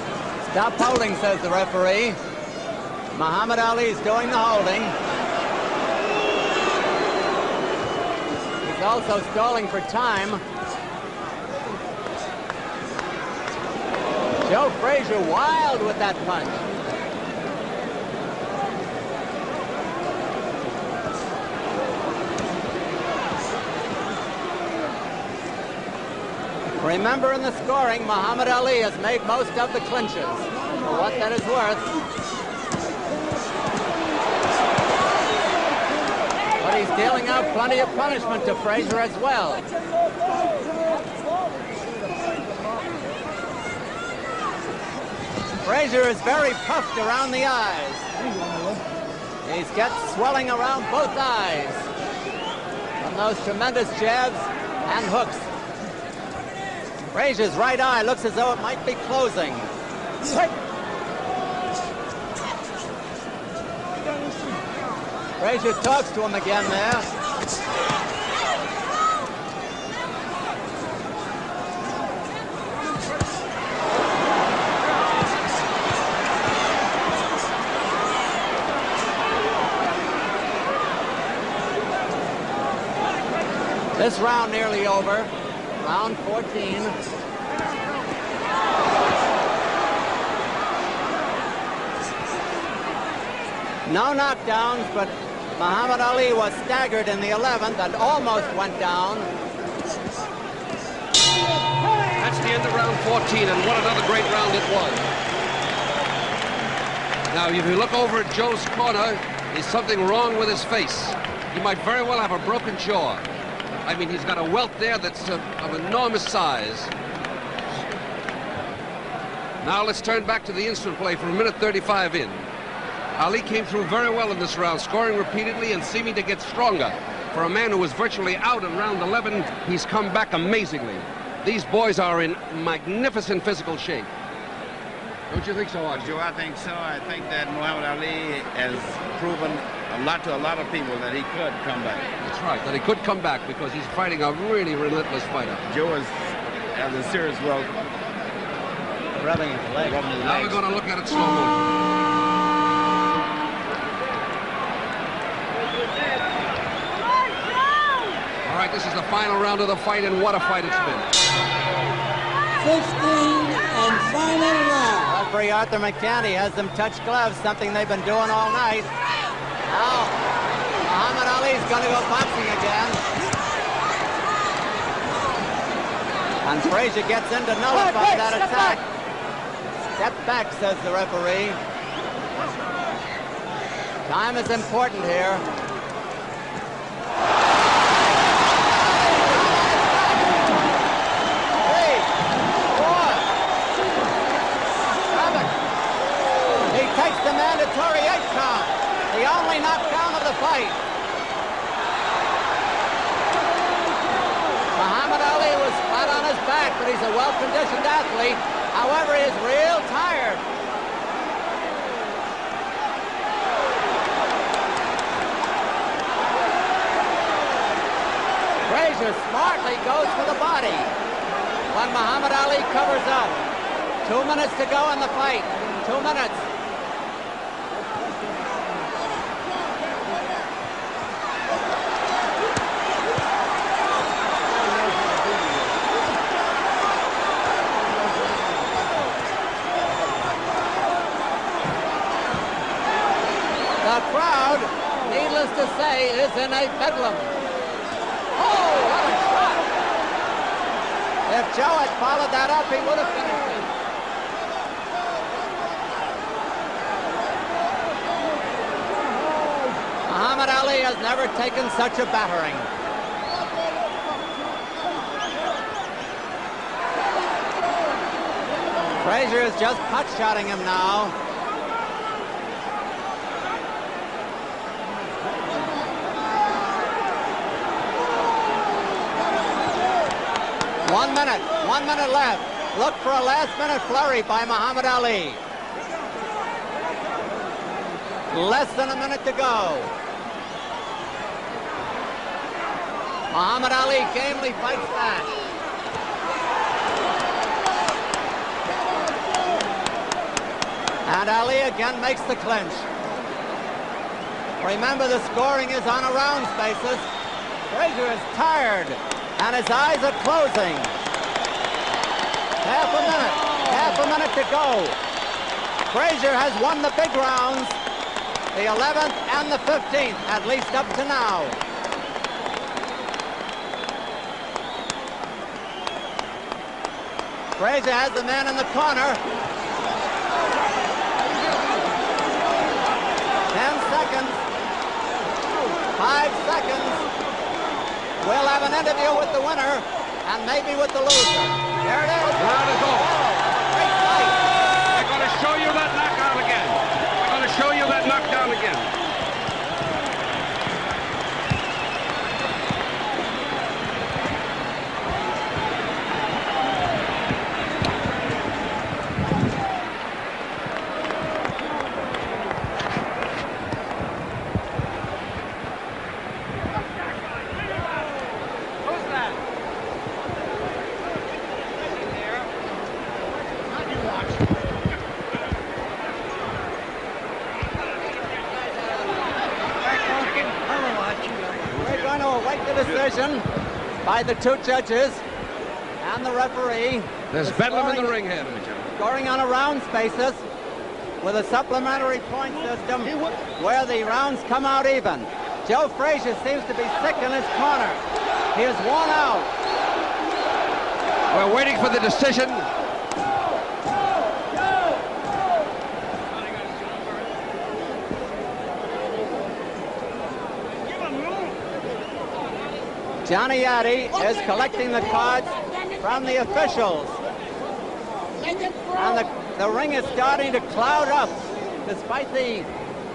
Stop holding, says the referee. Muhammad Ali is doing the holding. He's also stalling for time. Joe Frazier wild with that punch. Remember, in the scoring, Muhammad Ali has made most of the clinches, for what that is worth. But he's dealing out plenty of punishment to Frazier as well. Frazier is very puffed around the eyes. He's got swelling around both eyes from those tremendous jabs and hooks. Frazier's right eye looks as though it might be closing. Frazier talks to him again there. This round nearly over. Round 14. No knockdowns, but Muhammad Ali was staggered in the 11th and almost went down. That's the end of round 14, and what another great round it was. Now, if you look over at Joe's corner, there's something wrong with his face. He might very well have a broken jaw. I mean, he's got a welt there that's of enormous size. Now let's turn back to the instant play for 1:35 in. Ali came through very well in this round, scoring repeatedly and seeming to get stronger. For a man who was virtually out in round 11, he's come back amazingly. These boys are in magnificent physical shape. Don't you think so, Archie? Joe, I think so. I think that Muhammad Ali has proven a lot to a lot of people that he could come back. That's right, that he could come back because he's fighting a really relentless fighter. Joe has a serious well Rubbing his leg. Now we're going to look at it slow motion. All right, this is the final round of the fight, and what a fight it's been. 15 and final round. Referee Arthur McCanty has them touch gloves, something they've been doing all night. Now, Muhammad Ali's going to go boxing again. And Frazier gets in to nullify that attack. Step back, says the referee. Time is important here. Takes the mandatory 8 count, the only knockdown of the fight. Muhammad Ali was flat on his back, but he's a well-conditioned athlete. However, he is real tired. Frazier smartly goes for the body when Muhammad Ali covers up. 2 minutes to go in the fight. 2 minutes. The crowd, needless to say, is in a bedlam. Oh, what a shot! If Joe had followed that up, he would have finished it. Muhammad Ali has never taken such a battering. Frazier is just pot-shotting him now. One minute left. Look for a last-minute flurry by Muhammad Ali. Less than a minute to go. Muhammad Ali gamely fights back. And Ali again makes the clinch. Remember, the scoring is on a rounds basis. Frazier is tired, and his eyes are closing. Half a minute to go. Frazier has won the big rounds, the 11th and the 15th, at least up to now. Frazier has the man in the corner. 10 seconds. 5 seconds. We'll have an interview with the winner and maybe with the loser. There it is. Round is over. Great fight. They're going to show you that knockout again. They're going to show you that knockdown again. decision by the two judges and the referee. There's bedlam in the ring here. Scoring on a rounds basis with a supplementary point system where the rounds come out even. Joe Frazier seems to be sick in his corner. He is worn out. We're waiting for the decision. Johnny Addy is collecting the cards from the officials. And the ring is starting to cloud up. Despite the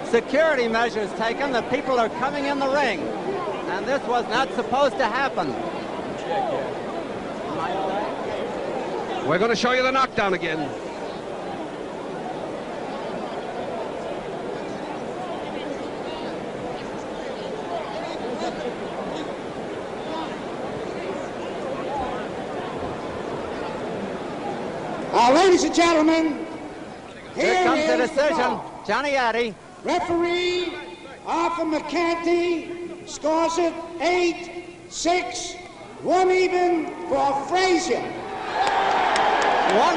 security measures taken, the people are coming in the ring. And this was not supposed to happen. We're going to show you the knockdown again. Ladies and gentlemen, here comes the decision. Johnny Addy. Referee Arthur McCarthy scores it 8-6, 1 even for Frazier. 1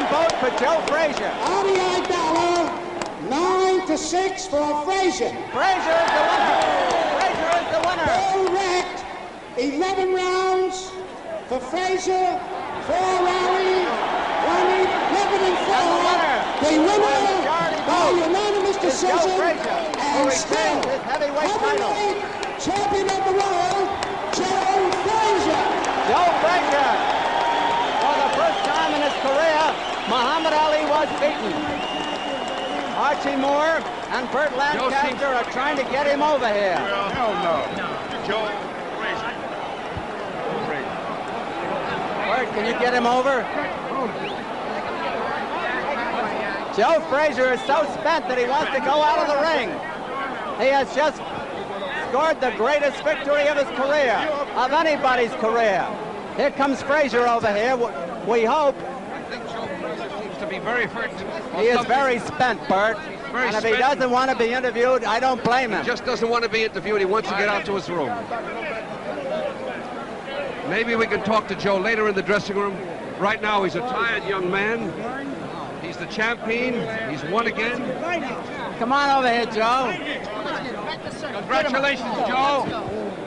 vote for Joe Frazier. RBI dollar 9-6 for Frazier. Frazier is the winner. Frazier is the winner. Bill wrecked 11 rounds for Frazier, 4 rally. 11-4, the winner by unanimous decision, and still heavyweight champion of the world, Joe Frazier. Joe Frazier, for the first time in his career, Muhammad Ali was beaten. Archie Moore and Burt Lancaster are trying to get him over here. Well, hell no. Joe Frazier. Burt, can you get him over? Joe Frazier is so spent that he wants to go out of the ring. He has just scored the greatest victory of his career, of anybody's career. Here comes Frazier over here. We hope. I think Joe Frazier seems to be very hurt. He is very spent, Bert. And if he doesn't want to be interviewed, I don't blame him. He just doesn't want to be interviewed. He wants to get out to his room. Maybe we can talk to Joe later in the dressing room. Right now, he's a tired young man. He's the champion. He's won again. Come on over here, Joe. Congratulations, Joe.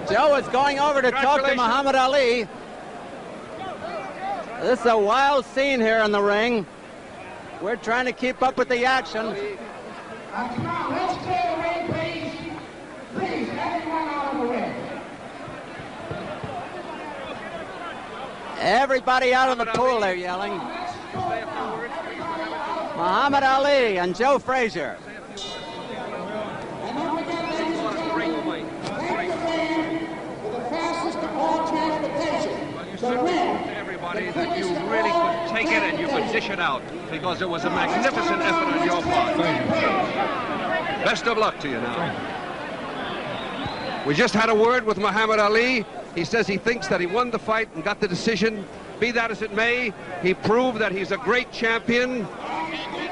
Joe is going over to talk to Muhammad Ali. This is a wild scene here in the ring. We're trying to keep up with the action. Come on, let's clear the ring, please. Please, everyone out of the ring. Everybody out of the pool, they're yelling. Muhammad Ali and Joe Frazier. And don't forget, ladies and gentlemen, thank the man for the fastest of all transportation. The ring. Everybody, that you really could take it and you could dish it out, because it was a magnificent effort on your part. Best of luck to you now. We just had a word with Muhammad Ali. He says he thinks that he won the fight and got the decision. Be that as it may, he proved that he's a great champion,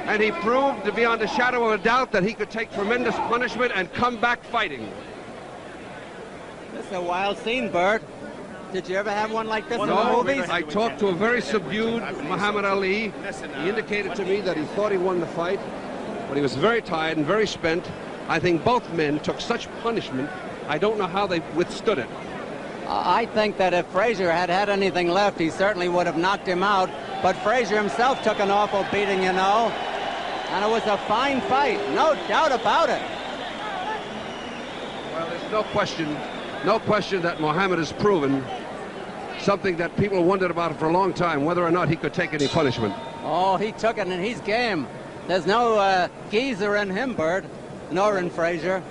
and he proved to beyond a shadow of a doubt that he could take tremendous punishment and come back fighting. This is a wild scene, Bert. Did you ever have one like this in the No, movies? I talked to a very subdued Muhammad Ali. He indicated to me that he thought he won the fight, but he was very tired and very spent. I think both men took such punishment, I don't know how they withstood it. I think that if Frazier had had anything left, he certainly would have knocked him out. But Frazier himself took an awful beating, you know. And it was a fine fight, no doubt about it. Well, there's no question that Muhammad has proven something that people wondered about for a long time, whether or not he could take any punishment. Oh, he took it, and he's game. There's no geezer in him, Bert, nor in Frazier.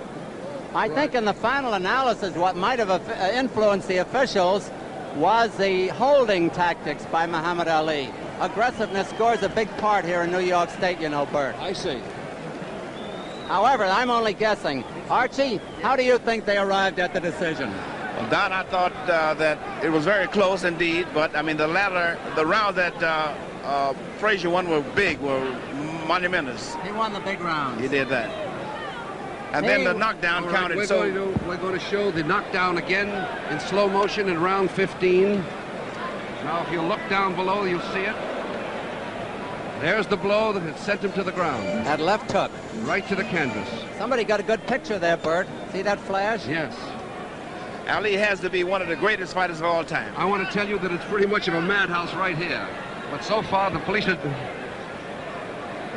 I think in the final analysis, what might have influenced the officials was the holding tactics by Muhammad Ali. Aggressiveness scores a big part here in New York State, you know, Bert. I see. However, I'm only guessing. Archie, how do you think they arrived at the decision? Well, Don, I thought that it was very close indeed, but I mean the round that Frazier won were big, were monumentous. He won the big round. He did that. And then the knockdown counted. We're So going to show the knockdown again in slow motion in round 15. Now, if you look down below, you'll see it. There's the blow that had sent him to the ground. That left hook. Right to the canvas. Somebody got a good picture there, Bert. See that flash? Yes. Ali has to be one of the greatest fighters of all time. I want to tell you that it's pretty much of a madhouse right here. But so far, the police are...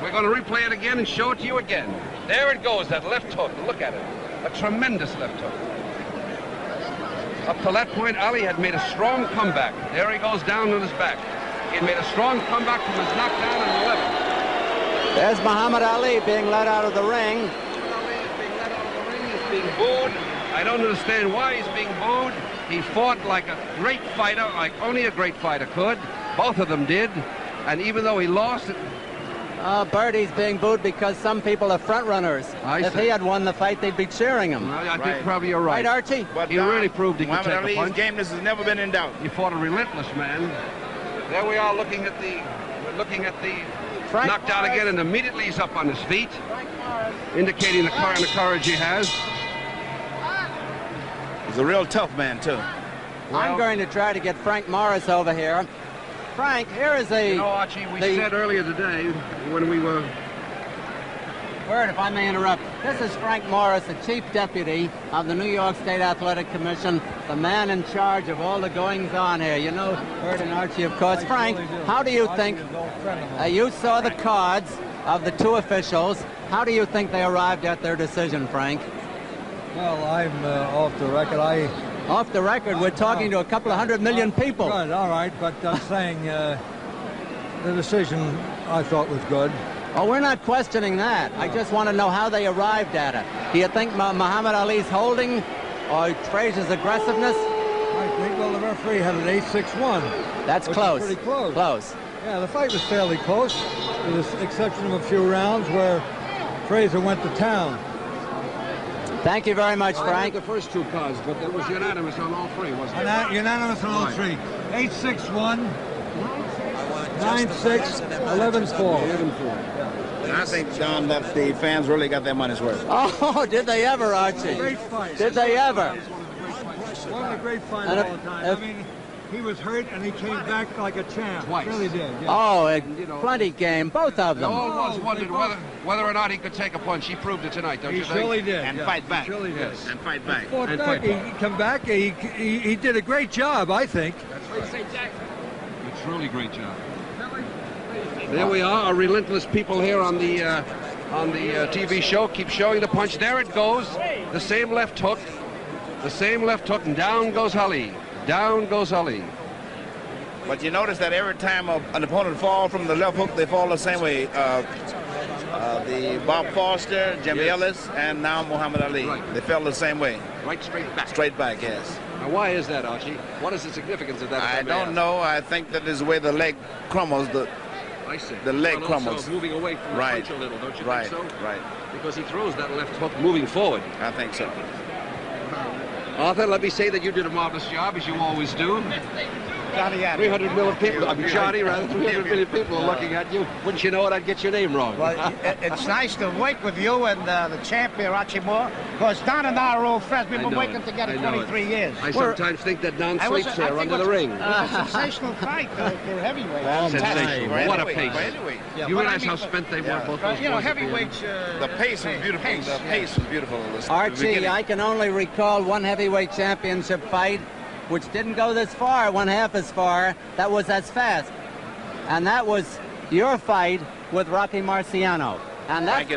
We're going to replay it again and show it to you again. There it goes, that left hook. Look at it. A tremendous left hook. Up to that point, Ali had made a strong comeback. There he goes down on his back. He had made a strong comeback from his knockdown in 11. There's Muhammad Ali being let out of the ring. Ali is being let out of the ring. He's being booed. I don't understand why he's being booed. He fought like a great fighter, like only a great fighter could. Both of them did. And even though he lost it... Bert, he's being booed because some people are front runners. If he had won the fight, they'd be cheering him. Well, I think probably you're right. Right, Archie? But he really proved he could take Muhammad a punch. Ali's gameness has never been in doubt. He fought a relentless man. There we are looking at the Frank knockdown Morris. again, and immediately he's up on his feet, indicating the kind of courage he has. He's a real tough man, too. I'm going to try to get Frank Morris over here. Frank, here is a... You know, Archie, we said earlier today when we were... Bert, if I may interrupt, this is Frank Morris, the Chief Deputy of the New York State Athletic Commission, the man in charge of all the goings-on here. You know, Bert and Archie, of course. Frank, how do you think... you saw the cards of the two officials. How do you think they arrived at their decision, Frank? Well, I'm off the record. Off the record, we're talking to a couple of 100 million people. Good, all right, but I'm saying the decision I thought was good. Oh, we're not questioning that. I just want to know how they arrived at it. Do you think Muhammad Ali's holding or Frazier's aggressiveness? I think, well, the referee had an 8-6-1. That's close. Pretty close. Close. Yeah, the fight was fairly close, with the exception of a few rounds where Frazier went to town. Thank you very much, Frank. The first two cards, but there was unanimous on all three, wasn't it? Unanimous on all three. 8-6-1, 9-6, 11-4. I think, John, that the fans really got their money's worth. Oh, did they ever, Archie? Great fight. Did they ever? One of the great fights of all time. I mean, he was hurt and he came back like a champ. Twice. Really did. Yeah. Oh, plenty game, both of them. All was wondered whether or not he could take a punch. He proved it tonight, don't you think? He surely did. And fight back. He surely did. Yes. And fight back. Fought back. He come back. He did a great job, I think. A truly great job. There we are, our relentless people here on the TV show. Keep showing the punch. There it goes. The same left hook. The same left hook, and down goes Ali. Down goes Ali. But you notice that every time an opponent falls from the left hook, they fall the same way. The Bob Foster, Jimmy Ellis, and now Muhammad Ali. Right. They fell the same way. Right straight back. Straight back, yes. Now, why is that, Archie? What is the significance of that? I don't know. I think that is the way the leg crumbles. I see. The leg And crumbles. also moving away from the punch a little, don't you Right. think so? Right. Because he throws that left hook moving forward. I think so. Arthur, let me say that you did a marvelous job, as you always do. 300 million people, I mean, Johnny, rather, 300 million people are looking at you. Wouldn't you know it, I'd get your name wrong. Well, it's nice to work with you and the champ here, Archie Moore, because Don and I are old friends. We've been working together 23 years. I sometimes think that Don sleeps there under the ring. It was a sensational fight for heavyweight. Sensational. What a pace. Yeah, You but realize I mean, how spent they were, both those You know, boys at the end? heavyweights... The pace was beautiful. The pace was beautiful. Archie, I can only recall one heavyweight championship fight which didn't go this far, went half as far, that was as fast. And that was your fight with Rocky Marciano. And that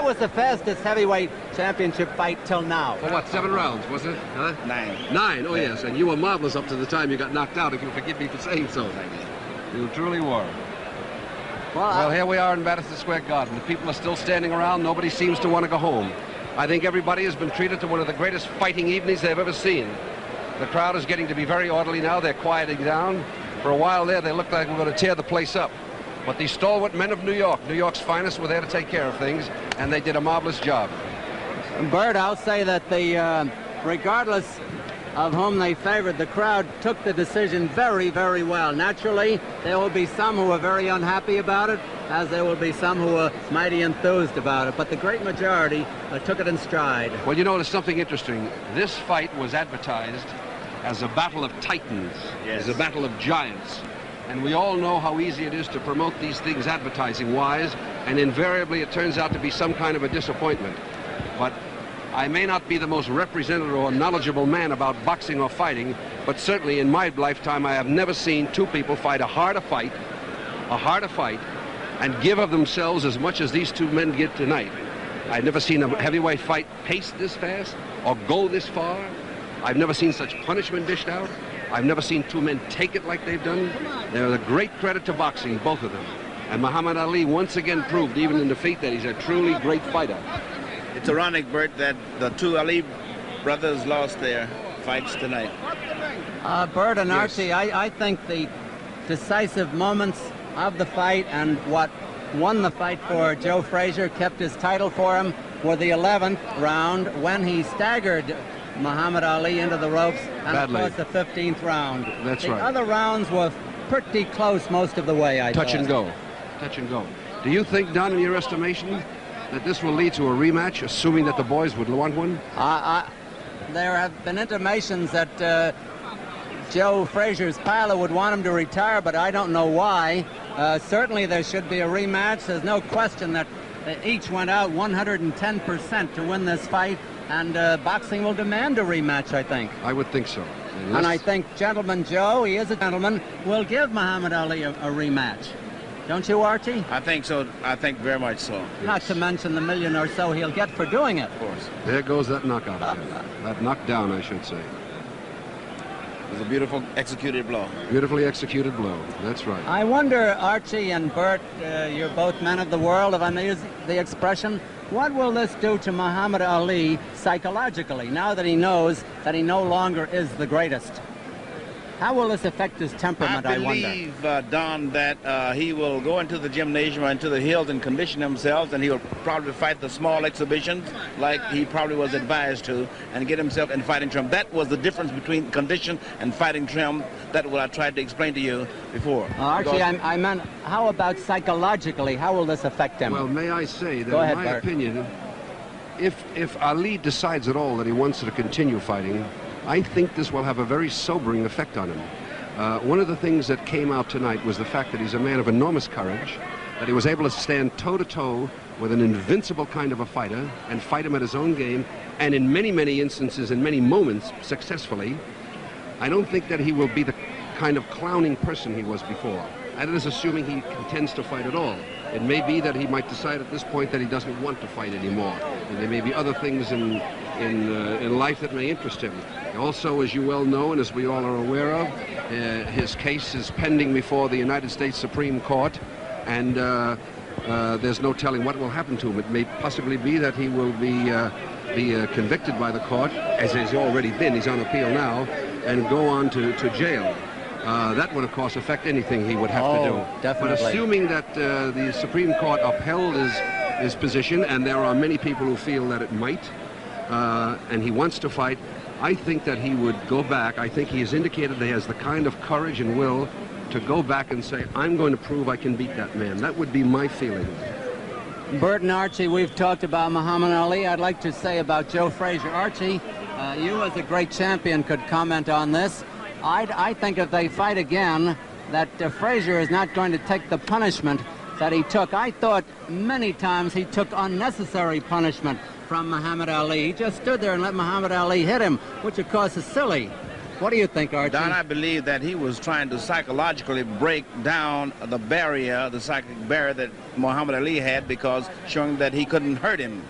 was the fastest heavyweight championship fight till now. For what, 7 rounds, was it? Huh? 9. 9, oh yes, and you were marvelous up to the time you got knocked out, if you forgive me for saying so. You truly were. Well, here we are in Madison Square Garden. The people are still standing around. Nobody seems to want to go home. I think everybody has been treated to one of the greatest fighting evenings they've ever seen. The crowd is getting to be very orderly now. They're quieting down. For a while there, they looked like we're going to tear the place up. But these stalwart men of New York's finest, were there to take care of things, and they did a marvelous job. Bert, I'll say that regardless of whom they favored, the crowd took the decision very, very well. Naturally, there will be some who are very unhappy about it, as there will be some who are mighty enthused about it, but the great majority took it in stride. Well, you know, there's something interesting. This fight was advertised as a battle of titans, as a battle of giants. And we all know how easy it is to promote these things advertising-wise, and invariably it turns out to be some kind of a disappointment. But I may not be the most representative or knowledgeable man about boxing or fighting, but certainly in my lifetime I have never seen two people fight a harder fight, and give of themselves as much as these two men did tonight. I've never seen a heavyweight fight paced this fast or go this far. I've never seen such punishment dished out. I've never seen two men take it like they've done. They're a great credit to boxing, both of them. And Muhammad Ali once again proved, even in defeat, that he's a truly great fighter. It's ironic, Bert, that the two Ali brothers lost their fights tonight. Bert and Archie, I think the decisive moments of the fight and what won the fight for Joe Frazier, kept his title for him, were the 11th round when he staggered Muhammad Ali into the ropes, and badly. of course the 15th round. That's right. The other rounds were pretty close most of the way, I thought. Touch and go. Do you think, Don, in your estimation, that this will lead to a rematch, assuming that the boys would want one? There have been intimations that Joe Frazier's pilot would want him to retire, but I don't know why. Certainly there should be a rematch. There's no question that each went out 110% to win this fight, and boxing will demand a rematch, I think. I would think so. And I think Gentleman Joe, he is a gentleman, will give Muhammad Ali a rematch. Don't you, Archie? I think so. I think very much so. Not to mention the $1 million or so he'll get for doing it. Of course. There goes that knockout again. That knockdown, I should say. It was a beautiful executed blow. Beautifully executed blow. That's right. I wonder, Archie and Bert, you're both men of the world, if I may use the expression, what will this do to Muhammad Ali psychologically, now that he knows that he no longer is the greatest? How will this affect his temperament, I wonder? I believe, Don, that he will go into the gymnasium or into the hills and condition himself, and he'll probably fight the small exhibitions like he probably was advised to, and get himself in fighting trim. That was the difference between condition and fighting trim. That's what I tried to explain to you before. Archie, I meant, how about psychologically? How will this affect him? Well, may I say that, Go ahead, in my Bert. opinion, if Ali decides at all that he wants to continue fighting, I think this will have a very sobering effect on him. One of the things that came out tonight was the fact that he's a man of enormous courage, that he was able to stand toe-to-toe with an invincible kind of a fighter and fight him at his own game, and in many, many instances, in many moments, successfully. I don't think that he will be the kind of clowning person he was before. That is assuming he intends to fight at all. It may be that he might decide at this point that he doesn't want to fight anymore. And there may be other things in life that may interest him. Also, as you well know, and as we all are aware of, his case is pending before the United States Supreme Court, and there's no telling what will happen to him. It may possibly be that he will be convicted by the court, as he's already been. He's on appeal now, and go on to jail. That would, of course, affect anything he would have to do. Definitely. But assuming that the Supreme Court upheld his position, and there are many people who feel that it might, and he wants to fight, I think that he would go back. I think he has indicated that he has the kind of courage and will to go back and say, I'm going to prove I can beat that man. That would be my feeling. Bert and Archie, we've talked about Muhammad Ali. I'd like to say about Joe Frazier. Archie, you as a great champion could comment on this. I think if they fight again, that Frazier is not going to take the punishment that he took. I thought many times he took unnecessary punishment from Muhammad Ali. He just stood there and let Muhammad Ali hit him, which of course is silly. What do you think, Archie? Don, I believe that he was trying to psychologically break down the barrier, the psychic barrier that Muhammad Ali had, because showing that he couldn't hurt him.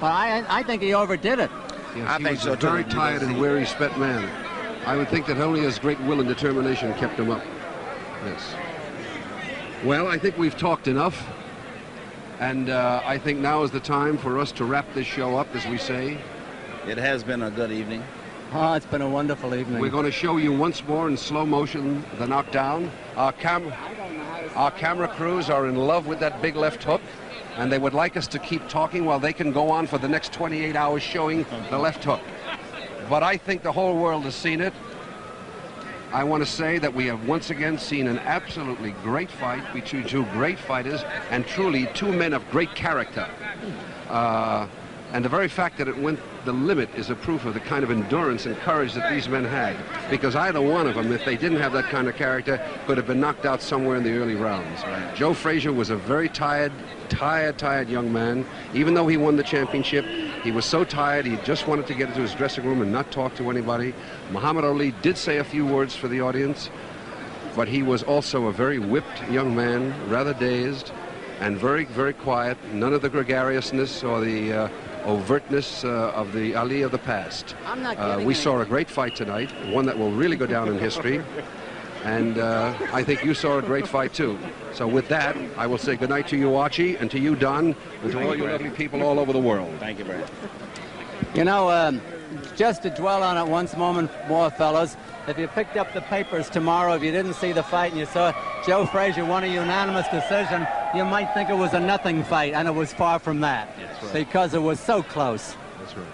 Well, I think he overdid it. Yes, I think so, too. Very tired and weary spent man. I would think that only his great will and determination kept him up. Yes. Well, I think we've talked enough. And I think now is the time for us to wrap this show up, as we say. It has been a good evening. Oh, it's been a wonderful evening. We're going to show you once more in slow motion the knockdown. Our camera crews are in love with that big left hook, and they would like us to keep talking while they can go on for the next 28 hours showing the left hook. But I think the whole world has seen it. I want to say that we have once again seen an absolutely great fight between two great fighters and truly two men of great character. And the very fact that it went the limit is a proof of the kind of endurance and courage that these men had. Because either one of them, if they didn't have that kind of character, could have been knocked out somewhere in the early rounds. Right. Joe Frazier was a very tired young man. Even though he won the championship, he was so tired he just wanted to get into his dressing room and not talk to anybody. Muhammad Ali did say a few words for the audience, but he was also a very whipped young man, rather dazed, and very, very quiet. None of the gregariousness or the overtness of the Ali of the past. We saw a great fight tonight, one that will really go down in history. And I think you saw a great fight, too. So with that, I will say goodnight to you, Archie, and to you, Don, and to all you lovely people all over the world. Thank you, Brad. You know, just to dwell on it once moment more, fellas, if you picked up the papers tomorrow, if you didn't see the fight and you saw Joe Frazier won a unanimous decision, you might think it was a nothing fight, and it was far from that. That's right. Because it was so close. That's right.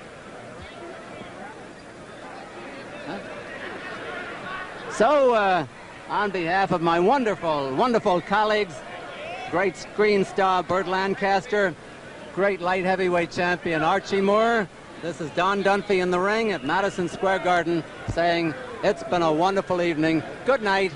So, on behalf of my wonderful, wonderful colleagues, great screen star Burt Lancaster, great light heavyweight champion Archie Moore, this is Don Dunphy in the ring at Madison Square Garden saying it's been a wonderful evening. Good night.